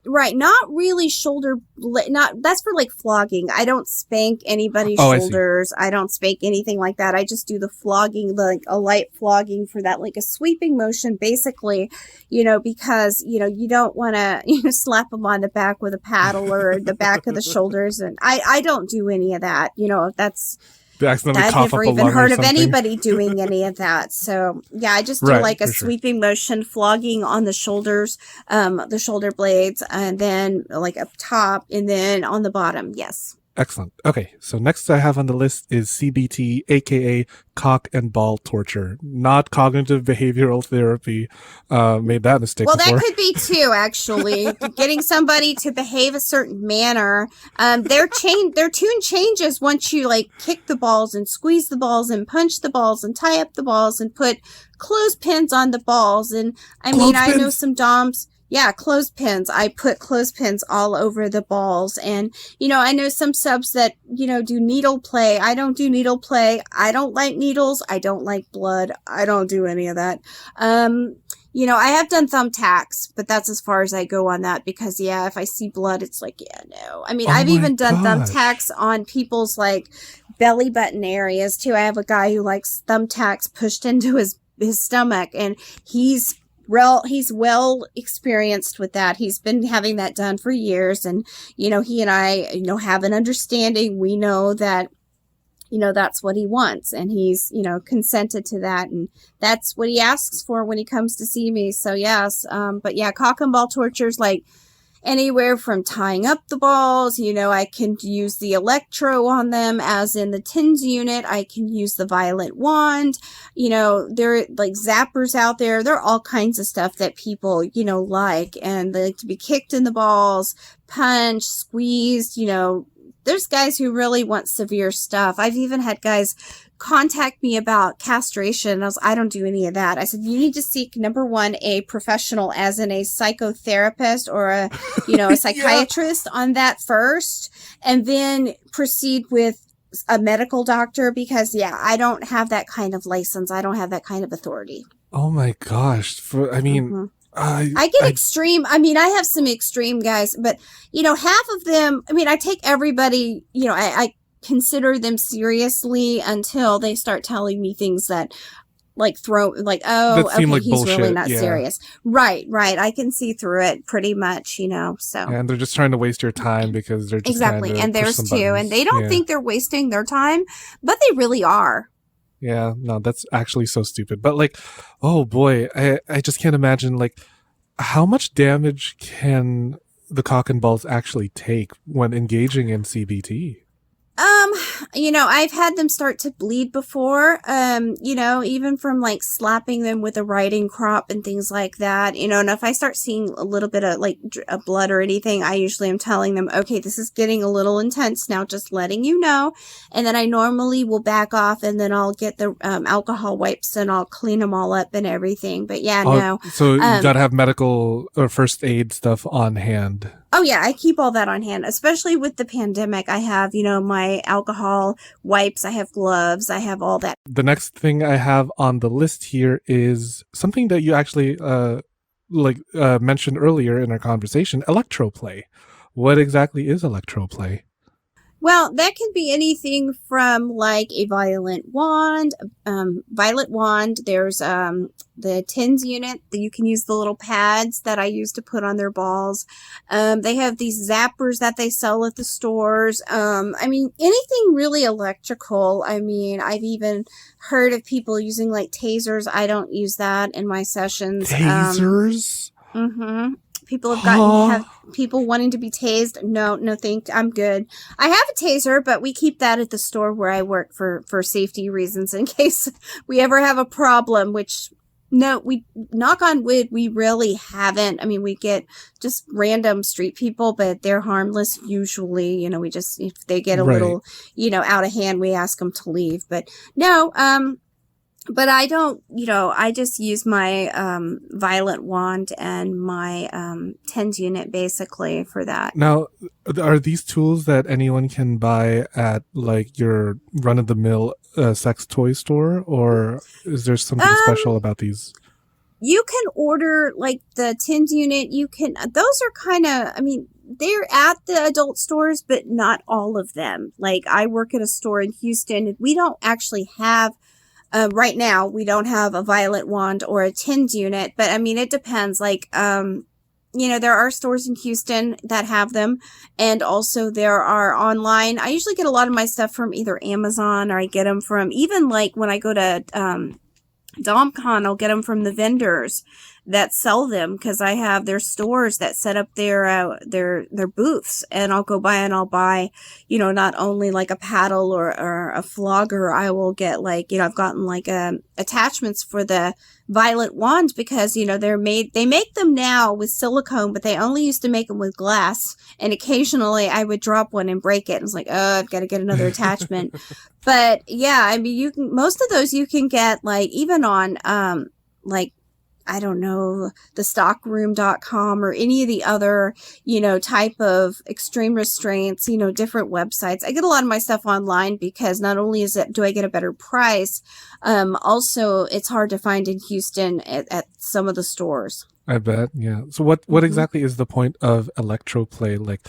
Right, not really that's for like flogging. I don't spank anybody's shoulders. I don't spank anything like that. I just do the flogging, like a light flogging for that, like a sweeping motion, basically, because, you don't want to, slap them on the back with a paddle or the back of the shoulders. And I don't do any of that. I've never even heard of anybody doing any of that. So yeah, I just do like a sweeping motion, flogging on the shoulders, the shoulder blades, and then like up top, and then on the bottom. Yes. Excellent. Okay, so next I have on the list is CBT, aka cock and ball torture, not cognitive behavioral therapy. Made that mistake before. That could be too, actually. Getting somebody to behave a certain manner. Their tune changes once you like kick the balls and squeeze the balls and punch the balls and tie up the balls and put clothespins on the balls. And I know some DOMs. Yeah, clothespins. I put clothespins all over the balls. And, I know some subs that, do needle play. I don't do needle play. I don't like needles. I don't like blood. I don't do any of that. I have done thumbtacks, but that's as far as I go on that, because if I see blood, it's like, no. I've even done thumbtacks on people's like belly button areas too. I have a guy who likes thumbtacks pushed into his stomach, and he's well experienced with that. He's been having that done for years, and he and I have an understanding. We know that that's what he wants, and he's consented to that, and that's what he asks for when he comes to see me. So yes, but yeah, cock and ball torture's like anywhere from tying up the balls. I can use the electro on them, as in the TINS unit. I can use the violet wand. There are like zappers out there. There are all kinds of stuff that people, like, and they like to be kicked in the balls, punched, squeezed. There's guys who really want severe stuff. I've even had guys contact me about castration. I don't do any of that. I said, you need to seek, number one, a professional, as in a psychotherapist or a psychiatrist on that first, and then proceed with a medical doctor, because I don't have that kind of license. I don't have that kind of authority. Oh my gosh. I get extreme. I have some extreme guys, but half of them, I take everybody, I consider them seriously until they start telling me things that like throw like, oh, That okay, seemed like he's really bullshit, not yeah. serious. Right. I can see through it pretty much, so. And they're just trying to waste your time because they're just trying Exactly. to And push there's some two. buttons. And they don't Yeah. think they're wasting their time, but they really are. Yeah, no, that's actually so stupid. But like, oh boy, I just can't imagine like how much damage can the cock and balls actually take when engaging in CBT? I've had them start to bleed before, even from like slapping them with a riding crop and things like that, and if I start seeing a little bit of like blood or anything, I usually am telling them, okay, this is getting a little intense now, just letting you know. And then I normally will back off, and then I'll get the alcohol wipes and I'll clean them all up and everything. But yeah, no. So you gotta have medical or first aid stuff on hand. Oh yeah, I keep all that on hand, especially with the pandemic. I have, my alcohol wipes, I have gloves, I have all that. The next thing I have on the list here is something that you actually mentioned earlier in our conversation, electroplay. What exactly is electroplay? Well, that can be anything from like a violet wand. There's the TENS unit that you can use the little pads that I use to put on their balls. They have these zappers that they sell at the stores. Anything really electrical. I've even heard of people using like tasers. I don't use that in my sessions. Tasers? People have people wanting to be tased. No, I'm good. I have a taser, but we keep that at the store where I work for safety reasons in case we ever have a problem, which no, we knock on wood, we really haven't. We get just random street people, but they're harmless usually. We just, if they get a little, out of hand, we ask them to leave. But no, but I don't, I just use my violet wand and my TENS unit basically for that. Now, are these tools that anyone can buy at like your run-of-the-mill sex toy store, or is there something special about these? You can order like the TENS unit. Those are kind of, they're at the adult stores, but not all of them. Like I work at a store in Houston, and we don't actually have right now, we don't have a violet wand or a TENS unit, but it depends. Like, there are stores in Houston that have them, and also there are online. I usually get a lot of my stuff from either Amazon, or I get them from, even like when I go to DomCon, I'll get them from the vendors that sell them, because I have their stores that set up their booths, and I'll go by and I'll buy, not only like a paddle or a flogger. I will get like, I've gotten like attachments for the violet wand, because they make them now with silicone, but they only used to make them with glass, and occasionally I would drop one and break it, and it's like, oh, I've got to get another attachment. But yeah, you can, most of those you can get like even on like, I don't know, the stockroom.com or any of the other, type of extreme restraints, different websites. I get a lot of my stuff online, because not only do I get a better price, also it's hard to find in Houston at some of the stores. I bet, yeah. So what exactly is the point of electroplay? Like,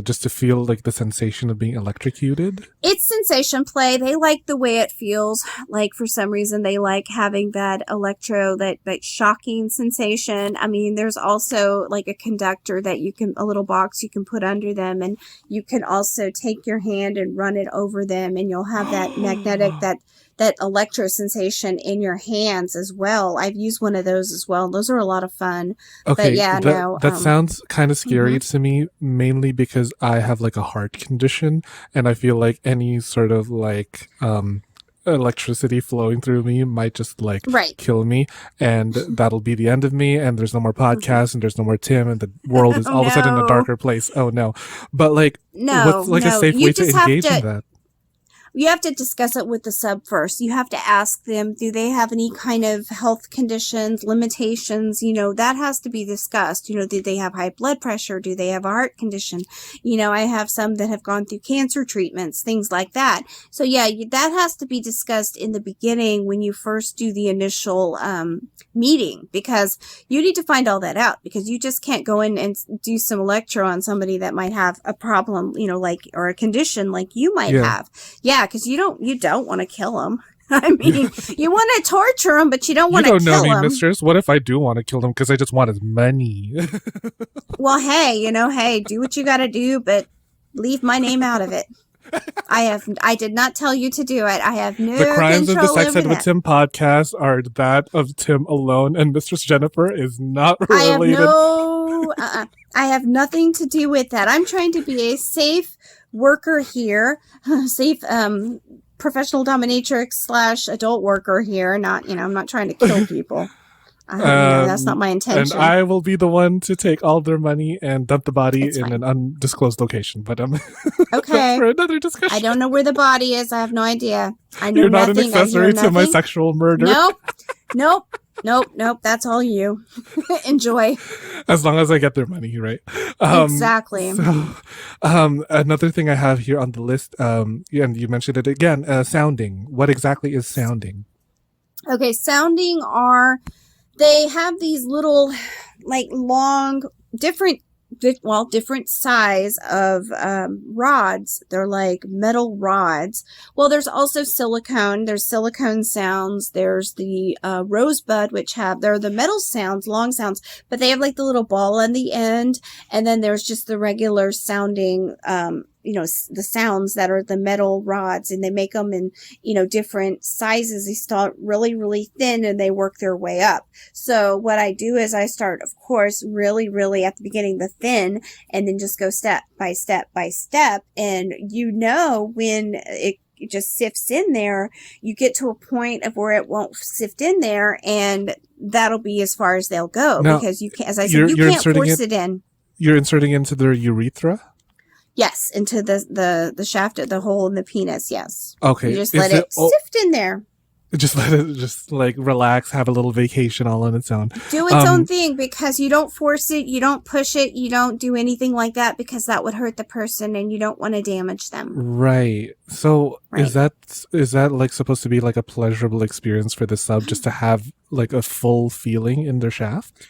just to feel like the sensation of being electrocuted? It's sensation play. They like the way it feels. Like for some reason, they like having that that shocking sensation. There's also like a conductor that a little box you can put under them, and you can also take your hand and run it over them, and you'll have that magnetic, that electro sensation in your hands as well. I've used one of those as well. Those are a lot of fun. Okay, but yeah, that sounds kind of scary to me, mainly because I have like a heart condition, and I feel like any sort of like electricity flowing through me might just like kill me, and that'll be the end of me, and there's no more podcasts, and there's no more Tim, and the world is all of a sudden a darker place. Oh no. But like, what's like a safe way to engage in that? You have to discuss it with the sub first. You have to ask them, do they have any kind of health conditions, limitations? That has to be discussed. Do they have high blood pressure? Do they have a heart condition? I have some that have gone through cancer treatments, things like that. So yeah, that has to be discussed in the beginning when you first do the initial meeting, because you need to find all that out, because you just can't go in and do some electro on somebody that might have a problem, or a condition like you might have. Yeah. Because you don't want to kill them. I mean, you want to torture him, but you don't You want to don't know kill me, him. mistress. What if I do want to kill him because I just want his money? Well, hey, do what you got to do, but leave my name out of it. I did not tell you to do it. I have no The crimes of the control Sex over Ed with that. Tim podcast are that of Tim alone, and Mistress Jennifer is not I have related. I have nothing to do with that. I'm trying to be a safe worker here, safe professional dominatrix / adult worker here. Not, I'm not trying to kill people. That's not my intention. And I will be the one to take all their money and dump the body It's in fine. an undisclosed location. But Okay. that's for another discussion. I don't know where the body is. I have no idea. I know You're not nothing. an accessory to my sexual murder. Nope. That's all you. Enjoy. As long as I get their money, right? Exactly. So, another thing I have here on the list, and you mentioned it again, sounding. What exactly is sounding? Okay, sounding they have these little, like, long, different size of rods. They're like metal rods. Well, there's also silicone. There's silicone sounds. There's the rosebud, they're the metal sounds, long sounds, but they have like the little ball on the end. And then there's just the regular sounding, the sounds that are the metal rods, and they make them in, different sizes. They start really, really thin and they work their way up. So what I do is I start, of course, really, really at the beginning, the thin, and then just go step by step by step. And when it just sifts in there, you get to a point of where it won't sift in there, and that'll be as far as they'll go. Now, because you can't, as I said, you can't force it in. You're inserting into their urethra? Yes, into the shaft, the hole in the penis. Yes. Okay. You just let it sift in there. Just let it just like relax, have a little vacation all on its own. Do its own thing, because you don't force it, you don't push it, you don't do anything like that, because that would hurt the person and you don't want to damage them. Right. So is that like supposed to be like a pleasurable experience for the sub, just to have like a full feeling in their shaft?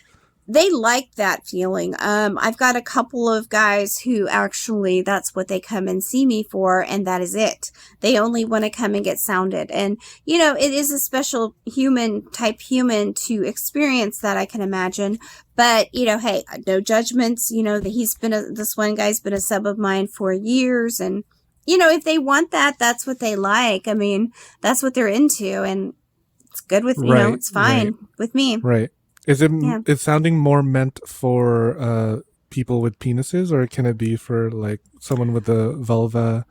They like that feeling. I've got a couple of guys who actually, that's what they come and see me for, and that is it. They only want to come and get sounded. And, it is a special human to experience that, I can imagine. But, hey, no judgments. This one guy's been a sub of mine for years. And, if they want that, that's what they like. I mean, that's what they're into. And it's good with, it's fine with me. Right. Is sounding more meant for people with penises, or can it be for like someone with a vulva?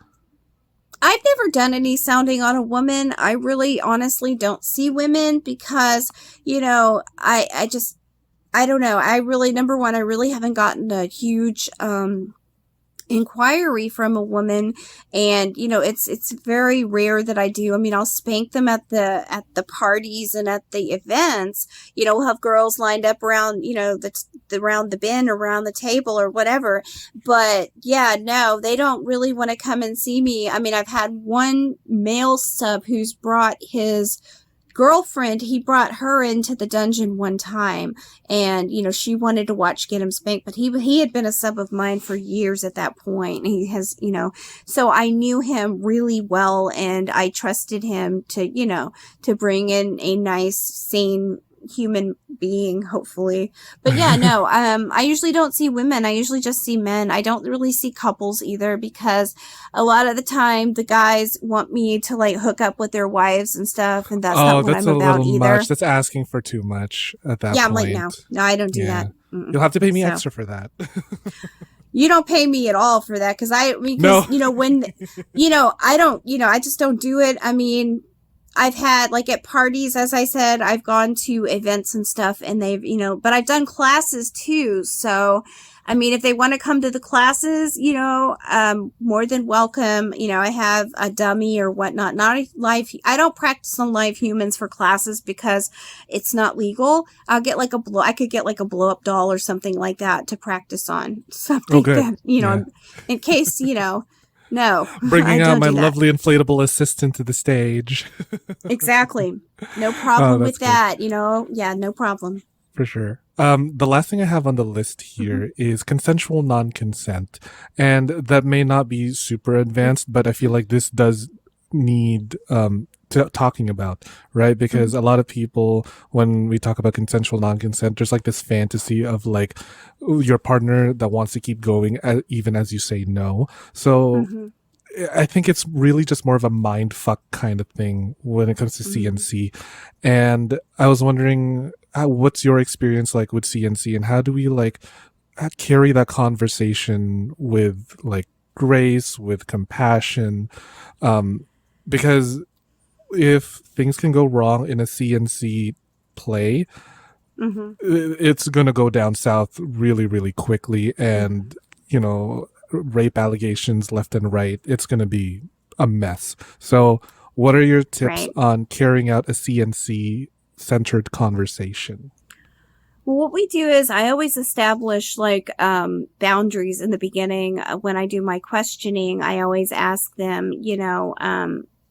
I've never done any sounding on a woman. I really honestly don't see women because, I don't know. Number one, I really haven't gotten a huge inquiry from a woman, and it's very rare that I do. I mean, I'll spank them at the parties and at the events. We'll have girls lined up around around the bin, around the table or whatever. But yeah, no, they don't really want to come and see me. I mean, I've had one male sub who's brought his girlfriend, he brought her into the dungeon one time, and she wanted to watch get him spanked, but he had been a sub of mine for years at that point. He has, so I knew him really well, and I trusted him to bring in a nice, sane human being, hopefully. But yeah, no, I usually don't see women. I usually just see men. I don't really see couples either, because a lot of the time the guys want me to like hook up with their wives and stuff, and that's not what I'm about either. Much. That's asking for too much at that point. Yeah, I'm like, no, I don't do that. Mm-mm. You'll have to pay me extra for that. You don't pay me at all for that, because I just don't do it. I mean, I've had, like, at parties, as I said, I've gone to events and stuff, and they've, but I've done classes too. So, I mean, if they want to come to the classes, more than welcome. I have a dummy or whatnot. I don't practice on live humans for classes because it's not legal. I could get like a blow up doll or something like that to practice on. Something that, in case, No. Bringing out my lovely inflatable assistant to the stage. Exactly. No problem with that. Yeah, no problem. For sure. The last thing I have on the list here is consensual non-consent. And that may not be super advanced, but I feel like this does need talking about, right? Because a lot of people, when we talk about consensual non-consent, there's like this fantasy of like your partner that wants to keep going even as you say no. So I think it's really just more of a mind fuck kind of thing when it comes to CNC. And I was wondering, what's your experience like with CNC, and how do we like carry that conversation with like grace, with compassion? Because if things can go wrong in a CNC play, it's going to go down south really, really quickly. And, you know, rape allegations left and right, it's going to be a mess. So what are your tips on carrying out a CNC centered conversation? Well, what we do is I always establish like boundaries in the beginning. When I do my questioning, I always ask them, you know,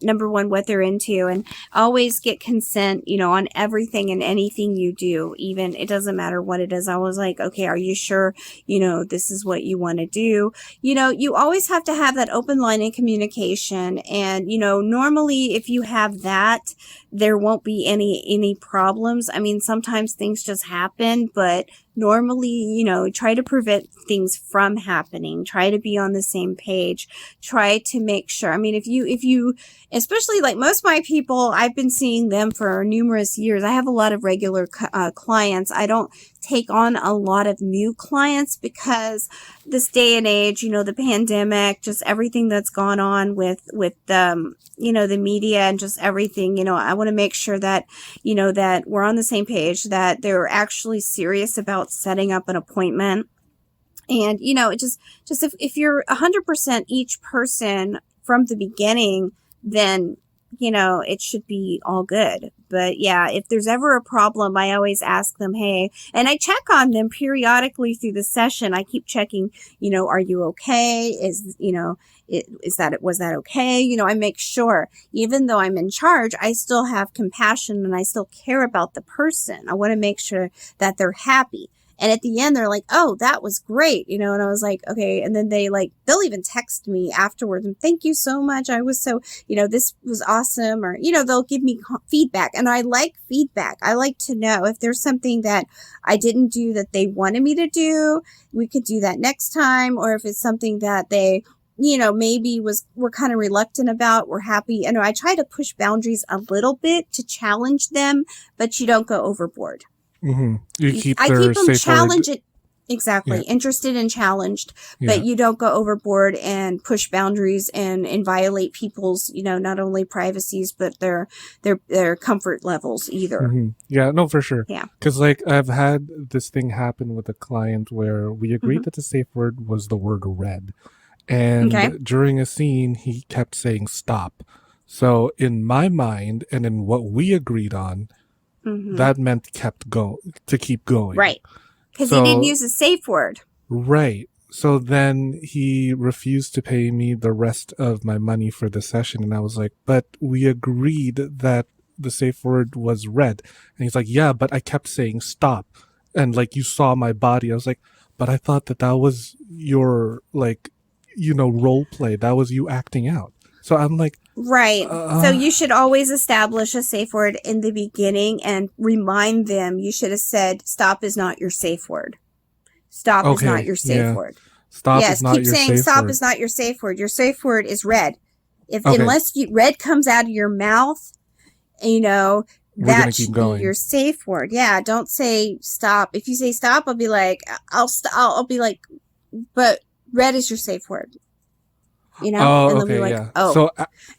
number one, what they're into, and always get consent, you know, on everything and anything you do. Even it doesn't matter what it is. I was like, okay, are you sure, you know, this is what you want to do? You know, you always have to have that open line of communication. And, you know, normally if you have that, there won't be any problems. I mean, sometimes things just happen, but normally, you know, try to prevent things from happening. Try to be on the same page. Try to make sure. I mean, if you, especially like most of my people, I've been seeing them for numerous years. I have a lot of regular clients. I don't take on a lot of new clients because this day and age, you know, the pandemic, just everything that's gone on with you know, the media and just everything, you know, I want to make sure that, you know, that we're on the same page, that they're actually serious about setting up an appointment. And, you know, it just if you're 100% each person from the beginning, then, you know, it should be all good. But yeah, if there's ever a problem, I always ask them, hey, and I check on them periodically through the session. I keep checking, you know, are you okay? You know, was that okay? You know, I make sure, even though I'm in charge, I still have compassion and I still care about the person. I want to make sure that they're happy. And at the end, they're like, oh, that was great. You know, and I was like, okay. And then they'll even text me afterwards and thank you so much. I was so, you know, this was awesome. Or, you know, they'll give me feedback, and I like feedback. I like to know if there's something that I didn't do that they wanted me to do, we could do that next time. Or if it's something that they, you know, maybe we're kind of reluctant about, we're happy. You know, I try to push boundaries a little bit to challenge them, but you don't go overboard. Mm-hmm. I keep them challenged. Exactly. Yeah. Interested and challenged, but you don't go overboard and push boundaries and violate people's, you know, not only privacies, but their comfort levels either. Mm-hmm. Yeah, no, for sure. Yeah. Cause like I've had this thing happen with a client where we agreed that the safe word was the word red. And during a scene, he kept saying stop. So in my mind and in what we agreed on, that meant to keep going. Right. Because he didn't use a safe word. Right. So then he refused to pay me the rest of my money for the session. And I was like, but we agreed that the safe word was red. And he's like, yeah, but I kept saying stop. And like, you saw my body. I was like, but I thought that was your, like, you know, role play. That was you acting out. So I'm like, right. So you should always establish a safe word in the beginning and remind them. You should have said, stop is not your safe word. Stop is not your safe word. Stop is not your safe word. Keep saying stop is not your safe word. Your safe word is red. Unless red comes out of your mouth, you know, that should be your safe word. Yeah. Don't say stop. If you say stop, I'll be like, I'll be like, but red is your safe word. You know, and they'll be like, oh,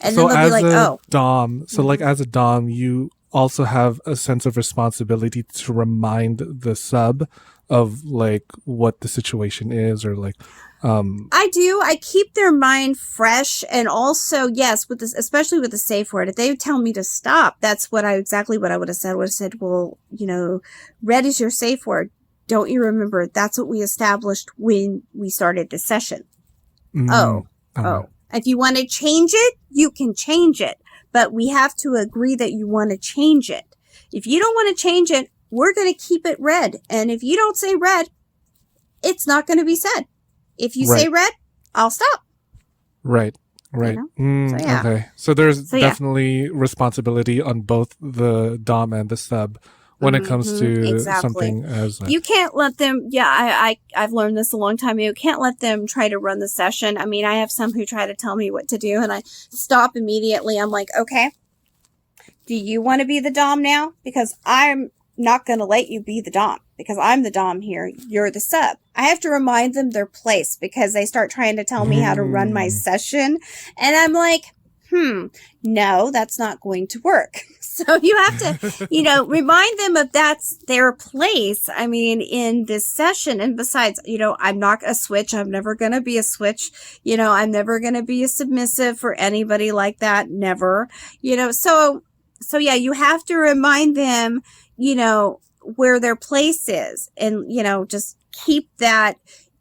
and then they'll be like, oh, Dom. So like as a Dom, you also have a sense of responsibility to remind the sub of like what the situation is, or like, I do. I keep their mind fresh, and also yes, with this, especially with the safe word. If they tell me to stop, that's exactly what I would have said. I would have said, well, you know, red is your safe word. Don't you remember? That's what we established when we started the session. Oh. If you want to change it, you can change it. But we have to agree that you want to change it. If you don't want to change it, we're going to keep it red. And if you don't say red, it's not going to be said. If you say red, I'll stop. Right. Right. You know? So, yeah. Okay. So there's So, yeah. definitely responsibility on both the dom and the sub when it comes to exactly. something as You can't let them, I've learned this a long time ago. You can't let them try to run the session. I mean, I have some who try to tell me what to do, and I stop immediately. I'm like, okay, do you want to be the dom now? Because I'm not going to let you be the dom, because I'm the dom here. You're the sub. I have to remind them their place, because they start trying to tell me how to run my session. And I'm like, no, that's not going to work. So you have to, remind them of that's their place. I mean, in this session. And besides, I'm not a switch. I'm never going to be a switch. I'm never going to be a submissive for anybody like that. Never, so yeah, you have to remind them, where their place is, and, just keep that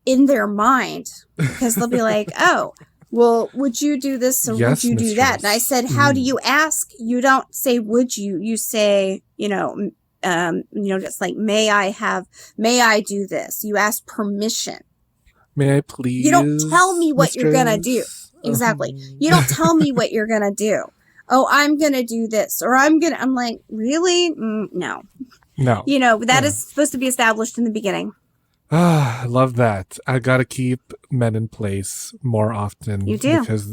in their mind, because they'll be like, oh, well, would you do this or yes, would you do that? And I said, how do you ask? You don't say, would you? You say, just like, may I do this? You ask permission. May I please? You don't tell me what you're going to do. Exactly. You don't tell me what you're going to do. Oh, I'm going to do this, or I'm like, really? No. No. That is supposed to be established in the beginning. I love that. I got to keep men in place more often. You do. Because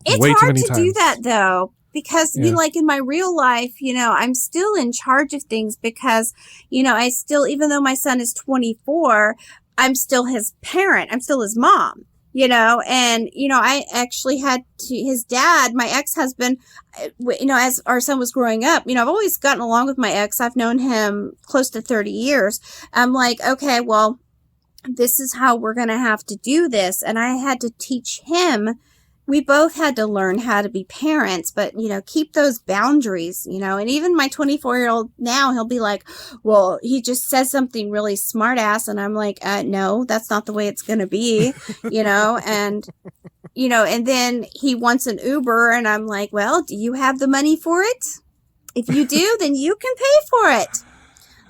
it's way too hard many to times. do that, though, because, like in my real life, I'm still in charge of things, because, I still, even though my son is 24, I'm still his parent. I'm still his mom. And, I actually had his dad, my ex-husband, as our son was growing up, I've always gotten along with my ex. I've known him close to 30 years. I'm like, okay, well, this is how we're going to have to do this. And I had to teach him. We both had to learn how to be parents, but, keep those boundaries, and even my 24-year-old now, he'll be like, well, he just says something really smart ass. And I'm like, no, that's not the way it's going to be, and, and then he wants an Uber, and I'm like, well, do you have the money for it? If you do, then you can pay for it.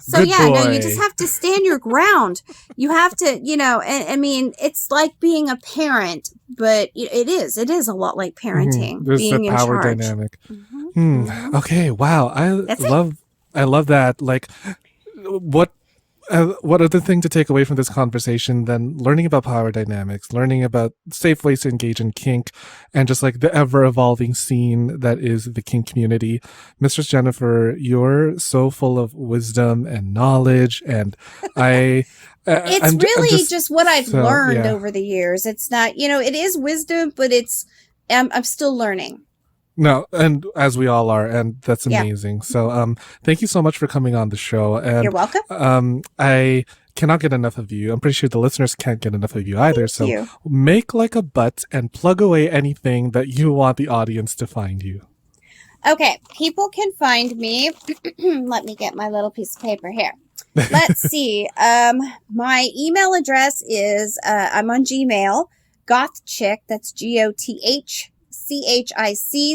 So Good yeah, boy. no, you just have to stand your ground. You have to, and I mean, it's like being a parent, but it is a lot like parenting, There's being the in power charge. dynamic. Okay, wow. I love that. Like, what other thing to take away from this conversation than learning about power dynamics, learning about safe ways to engage in kink, and just like the ever-evolving scene that is the kink community. Mistress Jennifer, you're so full of wisdom and knowledge, and I'm really just what I've learned over the years. It's not, it is wisdom, but I'm still learning. No, and as we all are, and that's amazing. So, thank you so much for coming on the show. And you're welcome. I cannot get enough of you. I'm pretty sure the listeners can't get enough of you either. Thank you. Make like a butt and plug away anything that you want the audience to find you. Okay, people can find me. Let me get my little piece of paper here. Let's see. My email address is, I'm on Gmail, gothchick, that's GOTHCHIC,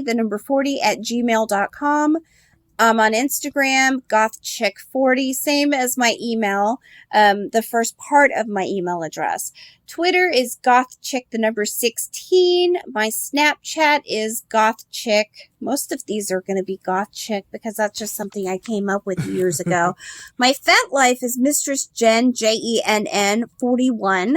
the number 40 at gmail.com. I'm on Instagram, gothchick40, same as my email, the first part of my email address. Twitter is gothchick, the number 16. My Snapchat is gothchick. Most of these are going to be gothchick because that's just something I came up with years ago. My FetLife is Mistress Jen, JENN 41.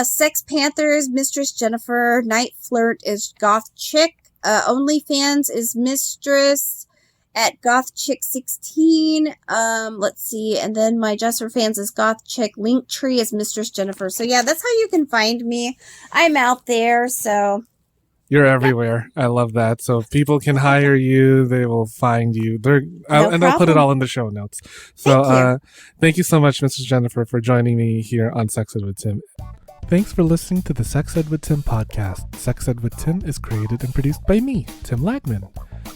Sex Panthers, Mistress Jennifer. Night Flirt is gothchick. OnlyFans is Mistress at gothchick16. Let's see. And then my Just for Fans is gothchick. Linktree is Mistress Jennifer. So yeah, that's how you can find me. I'm out there, so. You're everywhere. I love that. So if people can hire you, they will find you. I'll put it all in the show notes. So thank you so much, Mrs. Jennifer, for joining me here on Sex Ed with Tim. Thanks for listening to the Sex Ed with Tim podcast. Sex Ed with Tim is created and produced by me, Tim Lagman.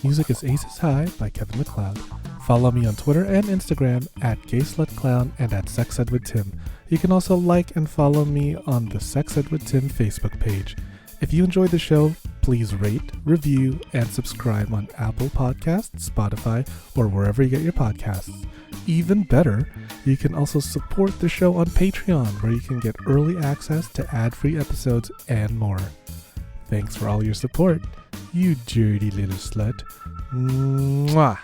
Music is Aces High by Kevin MacLeod. Follow me on Twitter and Instagram at GaySlutClown and at Sex Ed with Tim. You can also like and follow me on the Sex Ed with Tim Facebook page. If you enjoyed the show, please rate, review, and subscribe on Apple Podcasts, Spotify, or wherever you get your podcasts. Even better, you can also support the show on Patreon, where you can get early access to ad-free episodes and more. Thanks for all your support, you dirty little slut. Mwah.